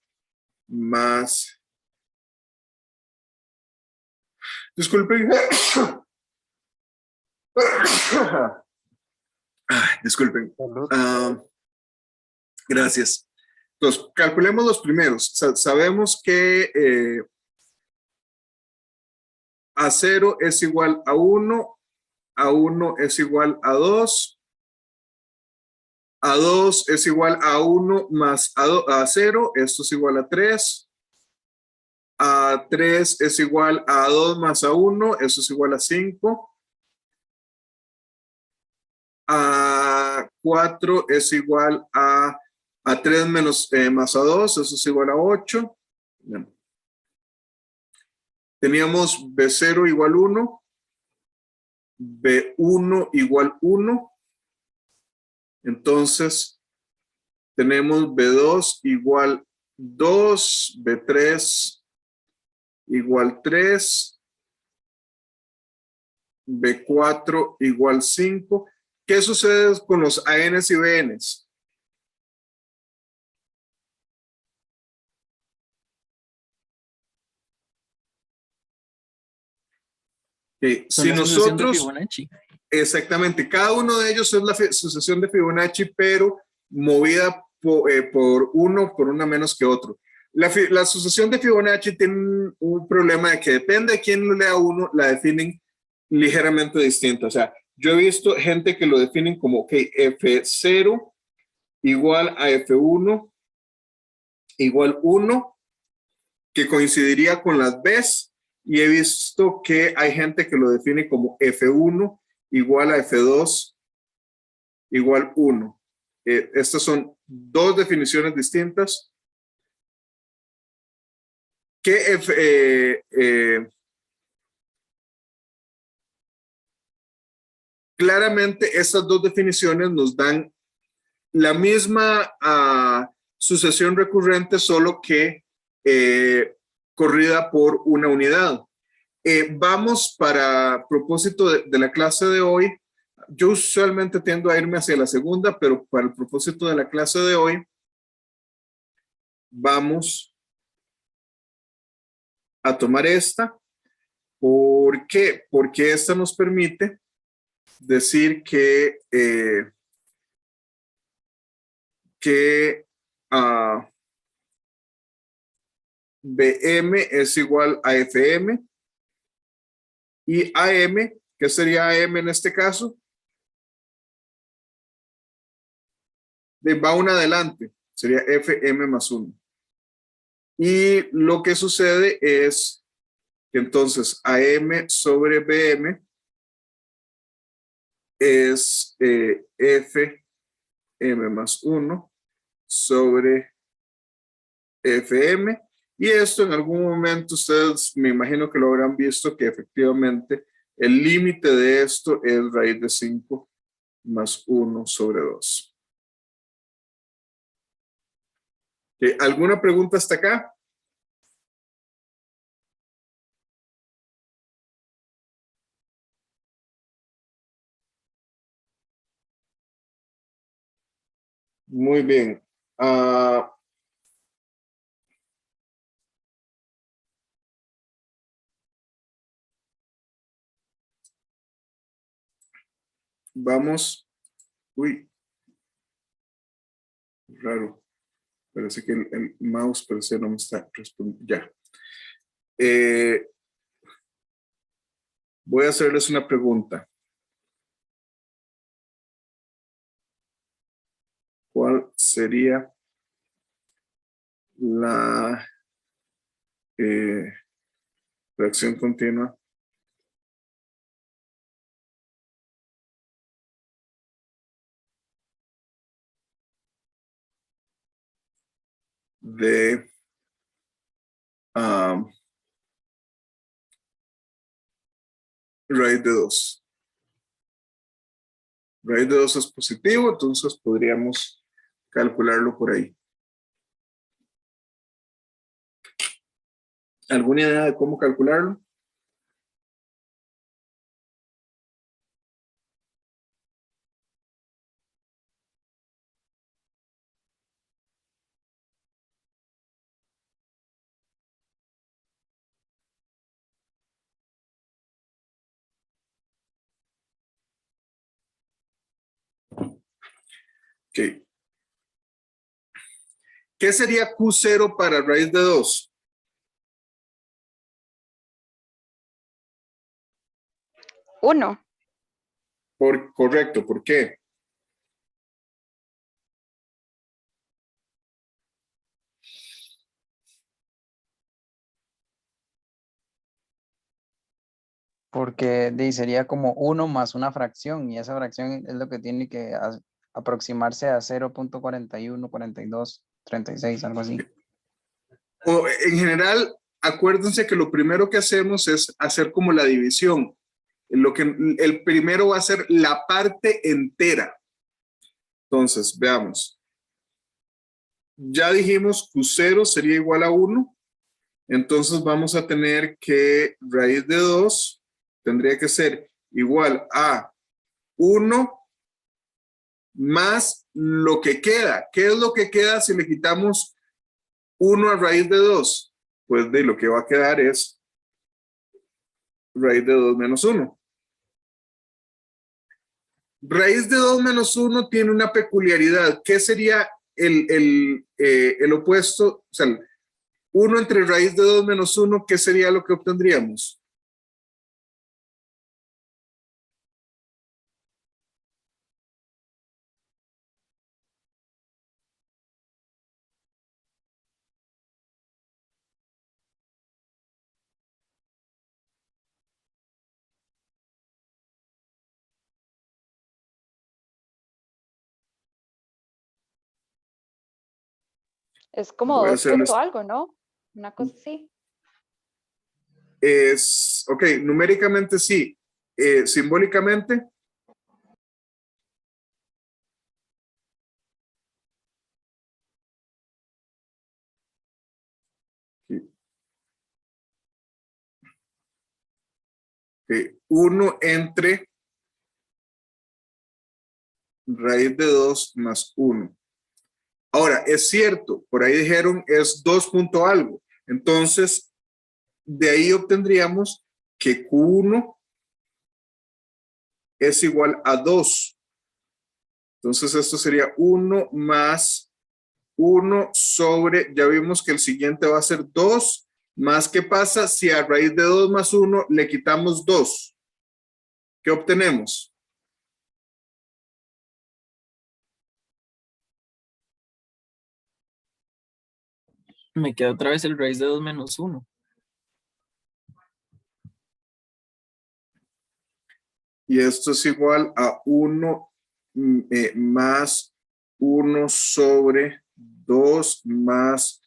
más... Disculpen. Disculpen. Gracias. Entonces, calculemos los primeros. Sabemos que A0 es igual a 1, A1 es igual a 2, A2 es igual a 1 más A0, esto es igual a 3, A3 es igual a 2 más A1, eso es igual a 5, A4 es igual a 3 menos, más A2, eso es igual a 8. Bien. Teníamos B0 igual 1, B1 igual 1, entonces tenemos B2 igual 2, B3 igual 3, B4 igual 5. ¿Qué sucede con los ANs y BNs? Si nosotros, exactamente, cada uno de ellos es la sucesión de Fibonacci, pero movida por una menos que otro. La sucesión de Fibonacci tiene un problema de que depende de quién lo lea uno, la definen ligeramente distinta. O sea, yo he visto gente que lo definen como que F0 igual a F1 igual 1, que coincidiría con las Bs, y he visto que hay gente que lo define como F1 igual a F2 igual 1. Estas son dos definiciones distintas. Claramente estas dos definiciones nos dan la misma sucesión recurrente, solo que corrida por una unidad. Vamos, para propósito de la clase de hoy, yo usualmente tiendo a irme hacia la segunda, pero para el propósito de la clase de hoy, vamos a tomar esta. ¿Por qué? Porque esta nos permite decir que BM es igual a FM y AM, ¿qué sería AM en este caso? Va una adelante, sería FM más 1. Y lo que sucede es que entonces AM sobre BM es FM más 1 sobre FM. Y esto en algún momento ustedes me imagino que lo habrán visto, que efectivamente el límite de esto es raíz de 5 más 1 sobre 2. ¿Alguna pregunta hasta acá? Muy bien. Vamos. Uy, raro. Parece que el mouse parece no me está respondiendo. Ya. Voy a hacerles una pregunta. ¿Cuál sería la reacción continua de raíz de 2? Raíz de 2 es positivo, entonces podríamos calcularlo por ahí. ¿Alguna idea de cómo calcularlo? Ok. ¿Qué sería Q0 para raíz de 2? 1. Correcto, ¿por qué? Porque sería como 1 más una fracción y esa fracción es lo que tiene que aproximarse a 0.41, 42, 36, algo así. O en general, acuérdense que lo primero que hacemos es hacer como la división. El primero va a ser la parte entera. Entonces, veamos. Ya dijimos Q0 sería igual a 1. Entonces vamos a tener que raíz de 2 tendría que ser igual a 1 más lo que queda. ¿Qué es lo que queda si le quitamos 1 a raíz de 2? Pues de lo que va a quedar es raíz de 2 menos 1. Raíz de 2 menos 1 tiene una peculiaridad. ¿Qué sería el opuesto? O sea, 1 entre raíz de 2 menos 1, ¿qué sería lo que obtendríamos? Es como Voy a 2 hacerles. punto algo, ¿no? Una cosa así. Ok, numéricamente sí. Simbólicamente. Sí. 1 entre raíz de 2 más 1. Ahora, es cierto, por ahí dijeron es 2 punto algo. Entonces, de ahí obtendríamos que Q1 es igual a 2. Entonces, esto sería 1 más 1 sobre, ya vimos que el siguiente va a ser 2, más ¿qué pasa si a raíz de 2 más 1 le quitamos 2? ¿Qué obtenemos? Me queda otra vez el raíz de 2 menos 1. Y esto es igual a 1 más 1 sobre 2 más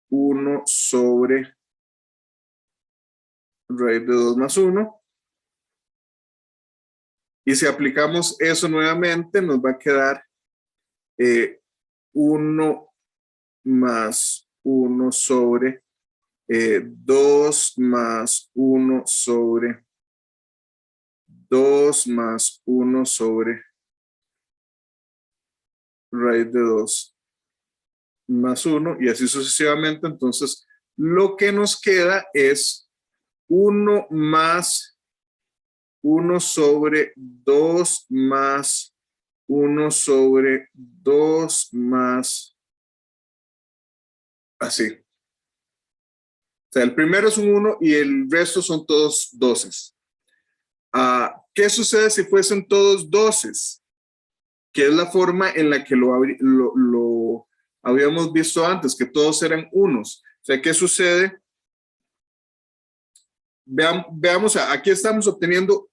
1 sobre raíz de 2 más 1. Y si aplicamos eso nuevamente, nos va a quedar 1 más 1 sobre 2 más 1 sobre 2 más 1 sobre raíz de 2 más 1 y así sucesivamente. Entonces, lo que nos queda es 1 más 1 sobre 2 más 1 sobre 2 más así. O sea, el primero es un 1 y el resto son todos 12. ¿Qué sucede si fuesen todos 12? Que es la forma en la que lo habíamos visto antes, que todos eran unos. O sea, ¿qué sucede? Veamos, aquí estamos obteniendo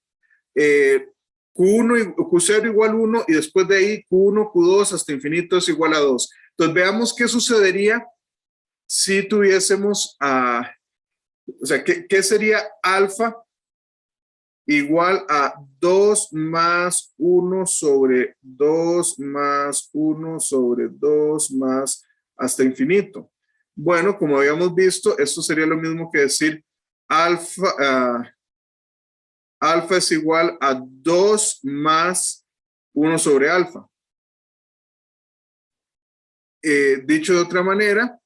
Q1 y Q0 igual 1 y después de ahí Q1, Q2 hasta infinito es igual a 2. Entonces veamos qué sucedería si tuviésemos o sea, ¿qué sería alfa igual a 2 más 1 sobre 2 más 1 sobre 2 más hasta infinito? Bueno, como habíamos visto, esto sería lo mismo que decir alfa es igual a 2 más 1 sobre alfa. Dicho de otra manera,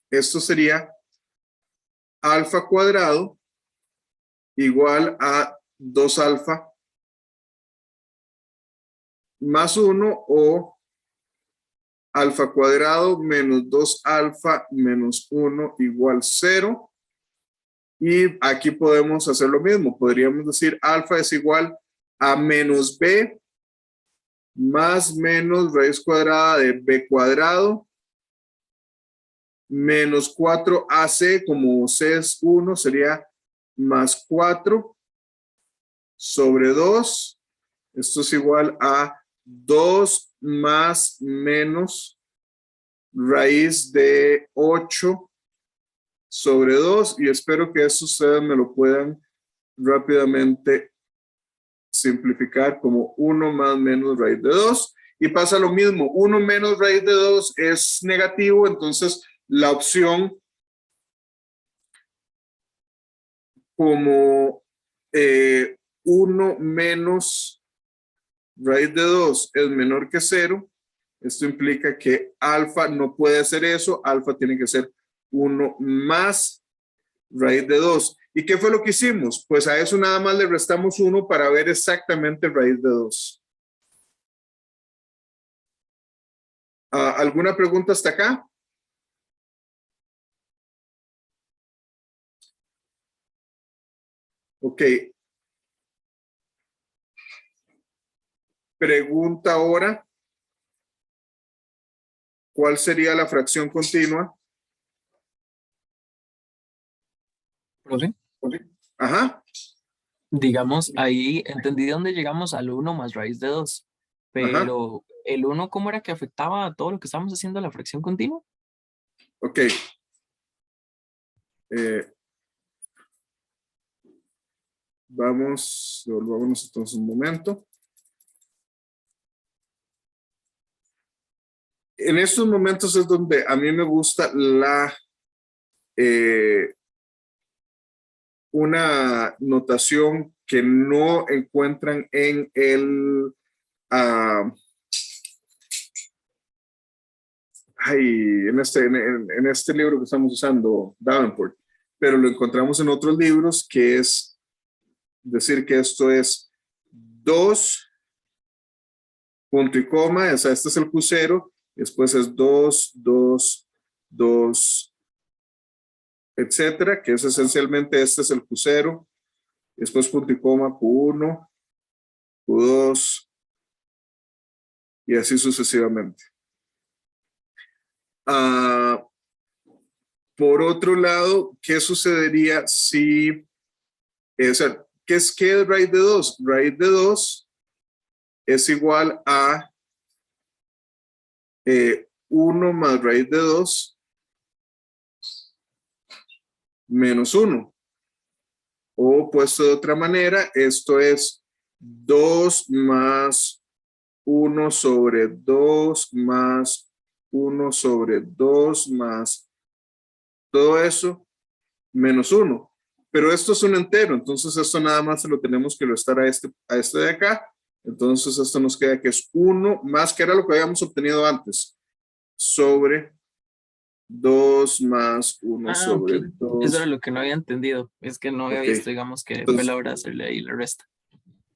esto sería alfa cuadrado igual a 2 alfa más 1 o alfa cuadrado menos 2 alfa menos 1 igual 0. Y aquí podemos hacer lo mismo. Podríamos decir alfa es igual a menos b más menos raíz cuadrada de b cuadrado menos 4ac, como c es 1, sería más 4 sobre 2. Esto es igual a 2 más menos raíz de 8 sobre 2. Y espero que eso ustedes me lo puedan rápidamente simplificar como 1 más menos raíz de 2. Y pasa lo mismo, 1 menos raíz de 2 es negativo, entonces la opción como 1 menos raíz de 2 es menor que 0, esto implica que alfa no puede ser eso, alfa tiene que ser 1 más raíz de 2. ¿Y qué fue lo que hicimos? Pues a eso nada más le restamos 1 para ver exactamente raíz de 2. ¿Alguna pregunta hasta acá? Ok. Pregunta ahora, ¿cuál sería la fracción continua? ¿Profe? Ajá. Digamos, ahí entendí dónde llegamos al 1 más raíz de 2, Ajá. pero el 1, ¿cómo era que afectaba a todo lo que estamos haciendo la fracción continua? Ok. Volvámonos entonces un momento. En estos momentos es donde a mí me gusta una notación que no encuentran en en este libro que estamos usando, Davenport, pero lo encontramos en otros libros, que es decir que esto es 2 punto y coma, o sea, este es el Q0, después es 2, 2, 2, etcétera, que es esencialmente este es el Q0, después punto y coma, Q1, Q2, y así sucesivamente. Por otro lado, ¿qué sucedería si, o sea, ¿qué es raíz de 2? Raíz de 2 es igual a 1 más raíz de 2 menos 1. O puesto de otra manera, esto es 2 más 1 sobre 2 más 1 sobre 2 más todo eso menos 1. Pero esto es un entero, entonces esto nada más se lo tenemos que restar a este de acá. Entonces esto nos queda que es 1 más, que era lo que habíamos obtenido antes, sobre 2 más 1 Ah, sobre ok. 2. Eso era lo que no había entendido. Es que no había Ok. visto, digamos, que fue Entonces, la hora de hacerle ahí la resta.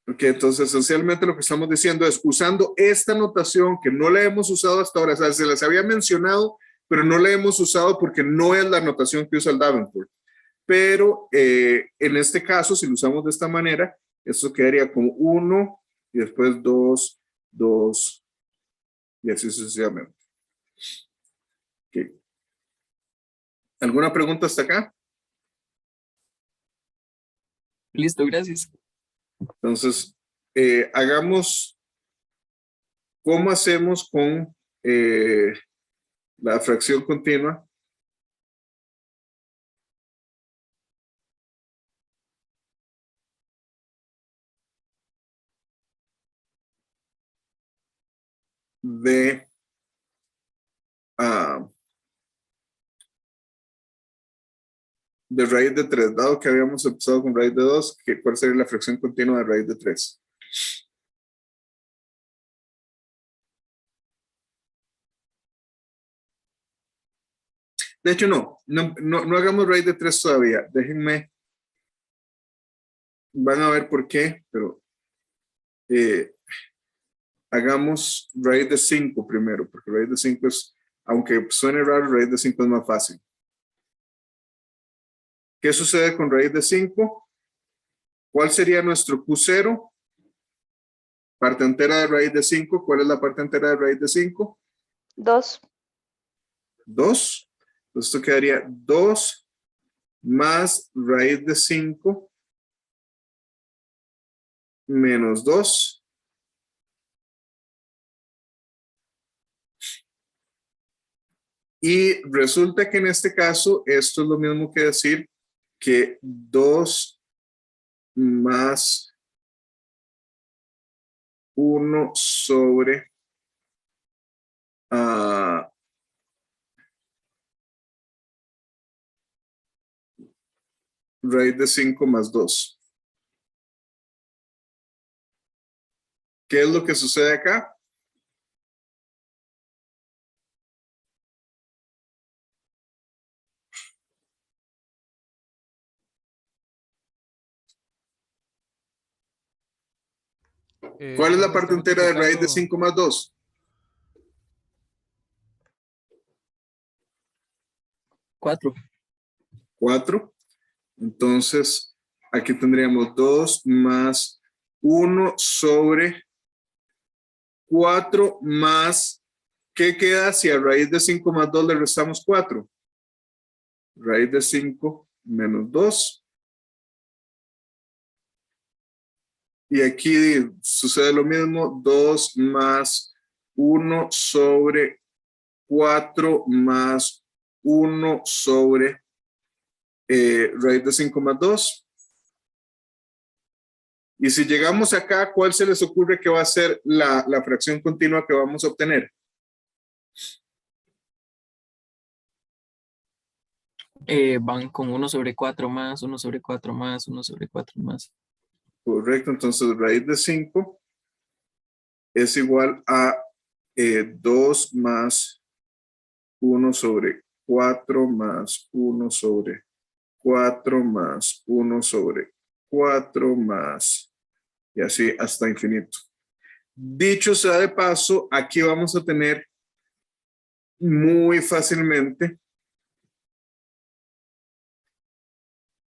Ok, entonces esencialmente lo que estamos diciendo es usando esta notación que no la hemos usado hasta ahora, o sea, se las había mencionado, pero no la hemos usado porque no es la notación que usa el Davenport. Pero en este caso, si lo usamos de esta manera, esto quedaría como 1 y después 2, 2 y así sucesivamente. Okay. ¿Alguna pregunta hasta acá? Listo, gracias. Entonces, hagamos cómo hacemos con la fracción continua. De raíz de 3, dado que habíamos empezado con raíz de 2, ¿cuál sería la fracción continua de raíz de 3? De hecho, no hagamos raíz de 3 todavía. Déjenme, van a ver por qué, pero hagamos raíz de 5 primero, porque raíz de 5 es, aunque suene raro, raíz de 5 es más fácil. ¿Qué sucede con raíz de 5? ¿Cuál sería nuestro Q0? Parte entera de raíz de 5. ¿Cuál es la parte entera de raíz de 5? 2. 2. Entonces esto quedaría 2 más raíz de 5 menos 2. Y resulta que en este caso esto es lo mismo que decir que 2 más 1 sobre raíz de 5 más 2. ¿Qué es lo que sucede acá? ¿Cuál es la Cuando parte está entera de raíz de multiplicando, 5 más 2? 4. 4. Entonces, aquí tendríamos 2 más 1 sobre 4 más, ¿qué queda si a raíz de 5 más 2 le restamos 4? Raíz de 5 menos 2. Y aquí sucede lo mismo, 2 más 1 sobre 4 más 1 sobre raíz de 5 más 2. Y si llegamos acá, ¿cuál se les ocurre que va a ser la fracción continua que vamos a obtener? Van con 1 sobre 4 más, 1 sobre 4 más, 1 sobre 4 más. Correcto, entonces raíz de 5 es igual a 2 más 1 sobre 4 más 1 sobre 4 más 1 sobre 4 más, y así hasta infinito. Dicho sea de paso, aquí vamos a tener muy fácilmente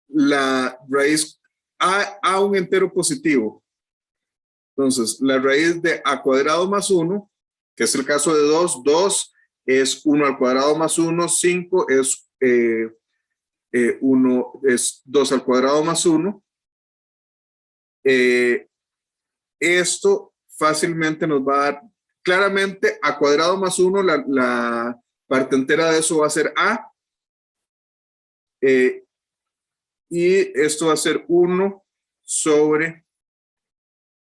la raíz a un entero positivo. Entonces, la raíz de a cuadrado más 1, que es el caso de 2, 2 es 1 al cuadrado más 1, 5 es 1 es 2 al cuadrado más 1. Esto fácilmente nos va a dar, claramente a cuadrado más 1, la parte entera de eso va a ser a. Y esto va a ser 1 sobre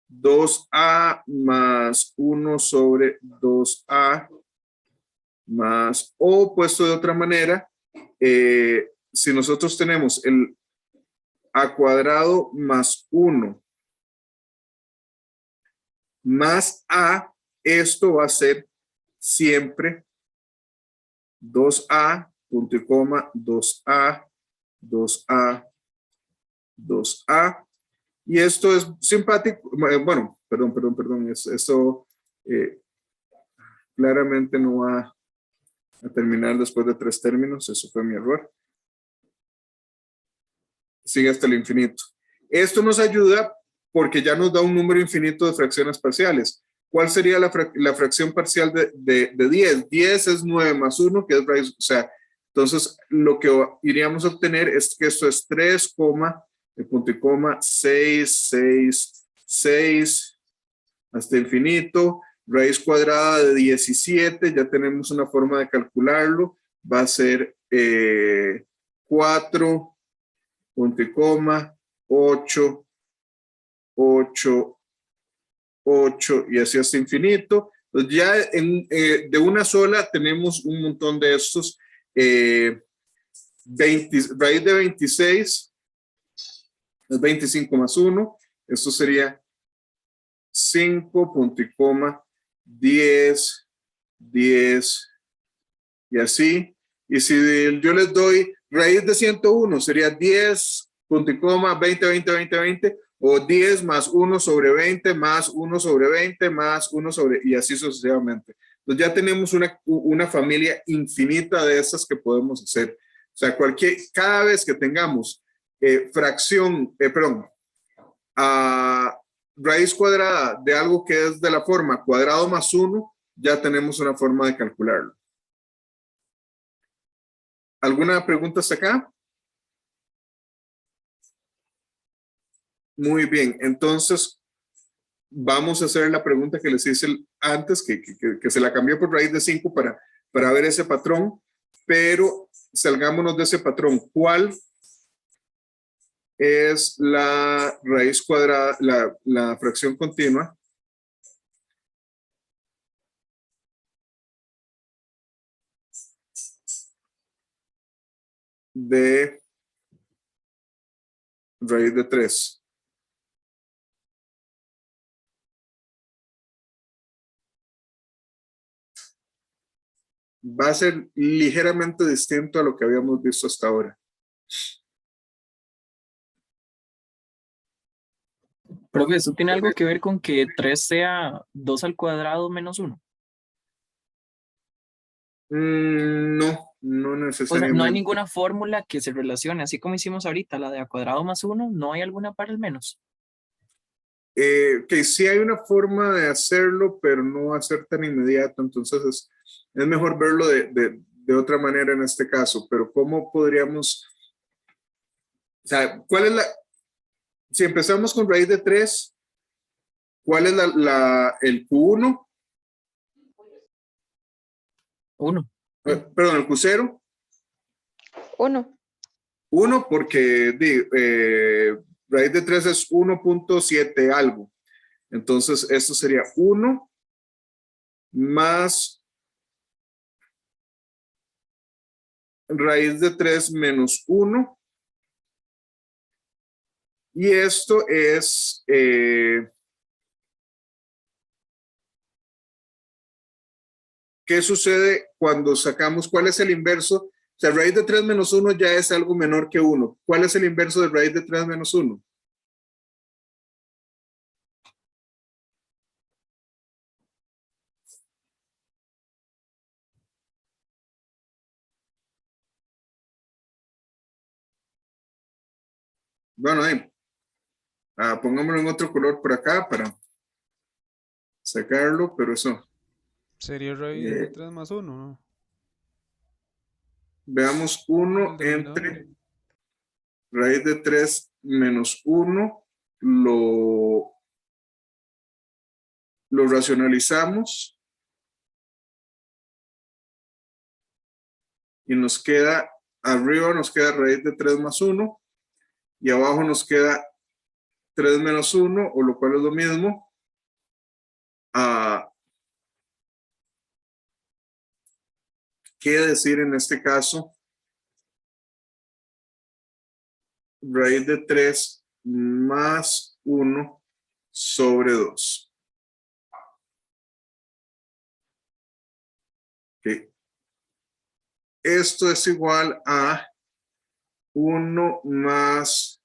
2a más 1 sobre 2a más, o puesto de otra manera, si nosotros tenemos el a cuadrado más 1 más a, esto va a ser siempre 2a, punto y coma, 2a, 2a, 2a. Y esto es simpático. Bueno, perdón. Esto claramente no va a terminar después de 3 términos. Eso fue mi error. Sigue hasta el infinito. Esto nos ayuda porque ya nos da un número infinito de fracciones parciales. ¿Cuál sería la fracción parcial de 10? 10 es 9 más 1, que es raíz, o sea, entonces lo que iríamos a obtener es que esto es 3, punto y coma, 6, 6, 6, hasta infinito. Raíz cuadrada de 17, ya tenemos una forma de calcularlo, va a ser 4, punto y coma, 8, 8, 8 y así hasta infinito. Entonces ya de una sola tenemos un montón de estos. 20, raíz de 26 es 25 más 1. Esto sería 5, punto y coma, 10, 10 y así. Y si yo les doy raíz de 101, sería 10, punto y coma, 20, 20, 20, 20, o 10 más 1 sobre 20, más 1 sobre 20, más 1 sobre, y así sucesivamente. Entonces ya tenemos una familia infinita de estas que podemos hacer. O sea, cada vez que tengamos raíz cuadrada de algo que es de la forma cuadrado más 1, ya tenemos una forma de calcularlo. ¿Alguna pregunta hasta acá? Muy bien, entonces vamos a hacer la pregunta que les hice antes, que se la cambié por raíz de 5 para ver ese patrón, pero salgámonos de ese patrón. ¿Cuál es la raíz cuadrada, la fracción continua de raíz de 3? Va a ser ligeramente distinto a lo que habíamos visto hasta ahora. Profe, ¿eso tiene algo que ver con que 3 sea 2 al cuadrado menos 1? No, no O sea, no hay necesariamente. ninguna fórmula que se relacione, así como hicimos ahorita, la de a cuadrado más 1, ¿no hay alguna para el menos? Que sí hay una forma de hacerlo, pero no va a ser tan inmediato, entonces es mejor verlo de otra manera en este caso, pero ¿cómo podríamos, o sea, cuál es si empezamos con raíz de 3, ¿cuál es el Q1? 1. Perdón, el Q0. 1. 1 porque raíz de 3 es 1.7 algo. Entonces, esto sería 1 más raíz de 3 menos 1. Y esto es ¿qué sucede cuando sacamos? ¿Cuál es el inverso? O sea, raíz de 3 menos 1 ya es algo menor que 1. ¿Cuál es el inverso de raíz de 3 menos 1? Bueno, ahí. Pongámoslo en otro color por acá para sacarlo, pero eso. Sería raíz de 3 más 1, ¿no? Veamos El 1 denominador. entre raíz de 3 menos 1. Lo racionalizamos y nos queda, arriba nos queda raíz de 3 más 1 y abajo nos queda 3 menos 1, o lo cual es lo mismo, ¿qué decir en este caso? Raíz de 3 más 1 sobre 2. Okay. Esto es igual a 1 más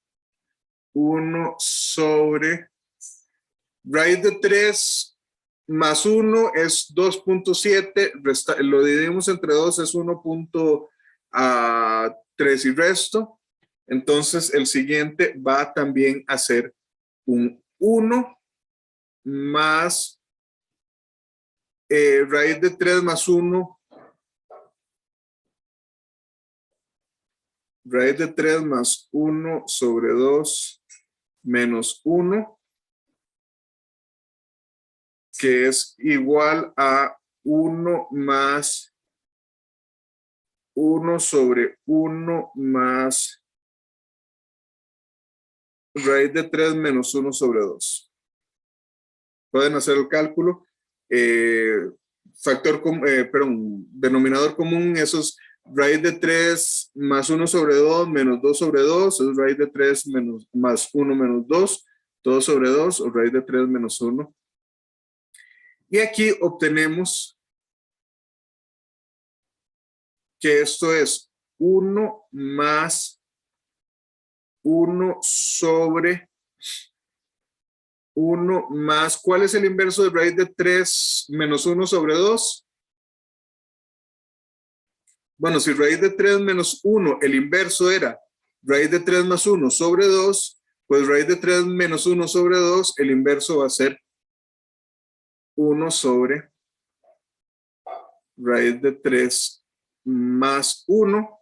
1 sobre raíz de 3 más 1 es 2.7, lo dividimos entre 2 es 1.3 y resto. Entonces el siguiente va también a ser un 1 más raíz de 3 más 1. Raíz de 3 más 1 sobre 2 menos 1, que es igual a 1 más 1 sobre 1 más raíz de 3 menos 1 sobre 2. Pueden hacer el cálculo. Denominador común, eso es raíz de 3 más 1 sobre 2 menos 2 sobre 2, es raíz de 3 más 1 menos 2, 2 sobre 2, o raíz de 3 menos 1. Y aquí obtenemos que esto es 1 más 1 sobre 1 más, ¿cuál es el inverso de raíz de 3 menos 1 sobre 2? Bueno, si raíz de 3 menos 1, el inverso era raíz de 3 más 1 sobre 2, pues raíz de 3 menos 1 sobre 2, el inverso va a ser 1 sobre raíz de 3 más 1.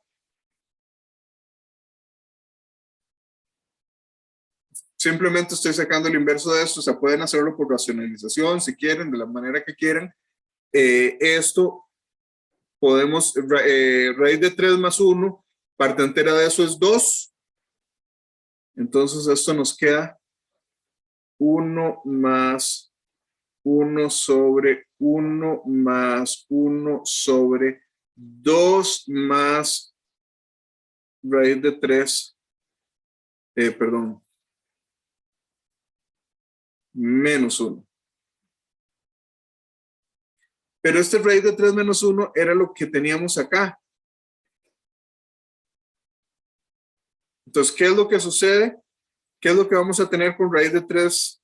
Simplemente estoy sacando el inverso de esto, o sea, pueden hacerlo por racionalización si quieren, de la manera que quieran. Esto podemos, raíz de 3 más 1, parte entera de eso es 2. Entonces esto nos queda 1 más 1 sobre 1 más 1 sobre 2 más raíz de 3, menos 1. Pero este raíz de 3 menos 1 era lo que teníamos acá. Entonces, ¿qué es lo que sucede? ¿Qué es lo que vamos a tener con raíz de 3?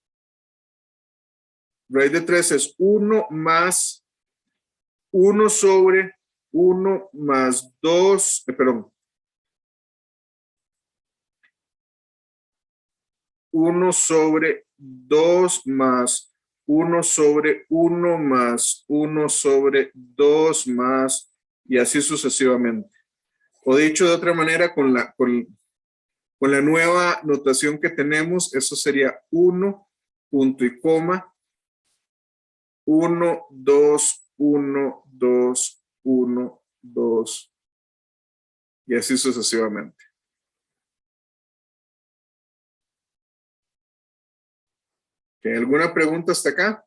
Raíz de 3 es 1 más 1 sobre 1 más 2, 1 sobre 2 más 1 sobre 1 más 1 sobre 2 más, y así sucesivamente. O dicho de otra manera, con la nueva notación que tenemos, eso sería 1, punto y coma, 1, 2, 1, 2, 1, 2, y así sucesivamente. ¿Alguna pregunta hasta acá?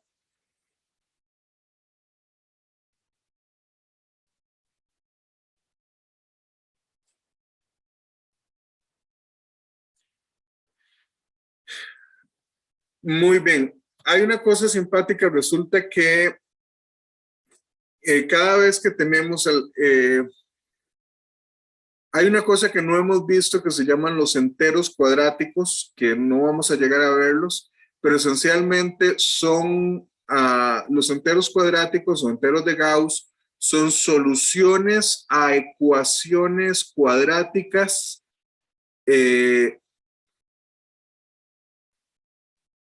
Muy bien. Hay una cosa simpática, resulta que cada vez que tenemos hay una cosa que no hemos visto que se llaman los enteros cuadráticos, que no vamos a llegar a verlos, pero esencialmente son los enteros cuadráticos o enteros de Gauss, son soluciones a ecuaciones cuadráticas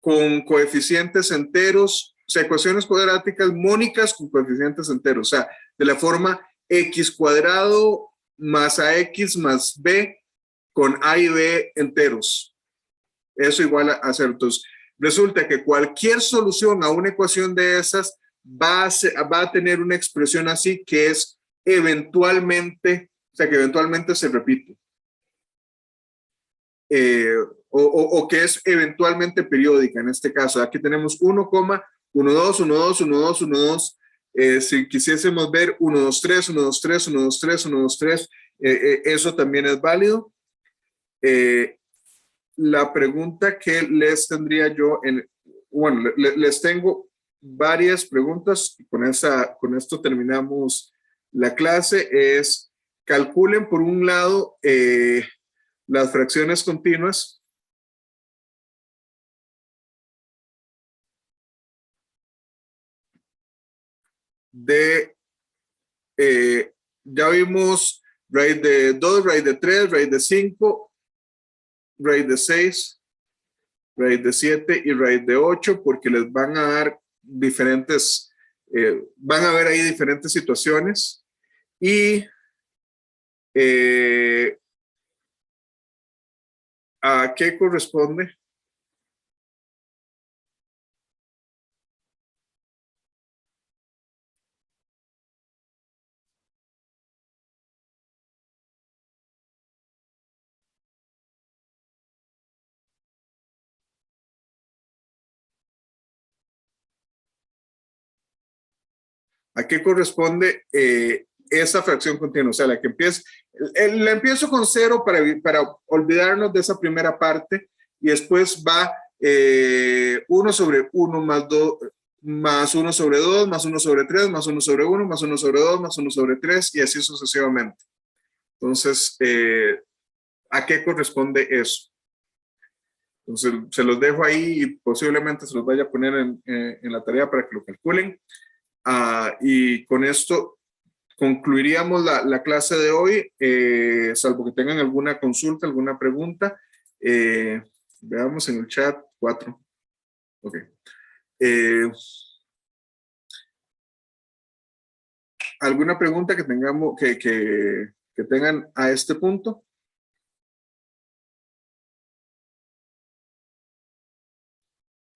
con coeficientes enteros, o sea, ecuaciones cuadráticas mónicas con coeficientes enteros, o sea, de la forma x cuadrado más ax más b con a y b enteros. Eso igual a 0. Entonces, resulta que cualquier solución a una ecuación de esas va a tener una expresión así que es eventualmente, o sea, que eventualmente se repite. o que es eventualmente periódica en este caso. Aquí tenemos 1,12, 1,2, 1,2, 1,2. Si quisiésemos ver 1, 2, 3, 1, 2, 3, 1, 2, 3, 1, 2, 3, eso también es válido. La pregunta que les tendría yo, bueno, les tengo varias preguntas, y con esto terminamos la clase, es calculen por un lado las fracciones continuas de, ya vimos raíz de 2, raíz de 3, raíz de 5, raíz de 6, raíz de 7 y raíz de 8, porque les van a dar diferentes, van a ver ahí diferentes situaciones. Y ¿a qué corresponde? ¿A qué corresponde esa fracción continua? O sea, la que empieza, la empiezo con 0 para olvidarnos de esa primera parte, y después va 1 sobre 1 más 2, más 1 sobre 2, más 1 sobre 3, más 1 sobre 1, más 1 sobre 2, más 1 sobre 3, y así sucesivamente. Entonces, ¿a qué corresponde eso? Entonces, se los dejo ahí y posiblemente se los vaya a poner en la tarea para que lo calculen. Y con esto concluiríamos la clase de hoy, salvo que tengan alguna consulta, alguna pregunta. Veamos en el chat 4. Ok. ¿Alguna pregunta que tengamos que tengan a este punto?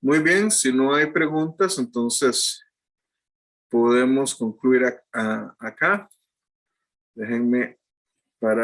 Muy bien, si no hay preguntas, entonces podemos concluir acá. Déjenme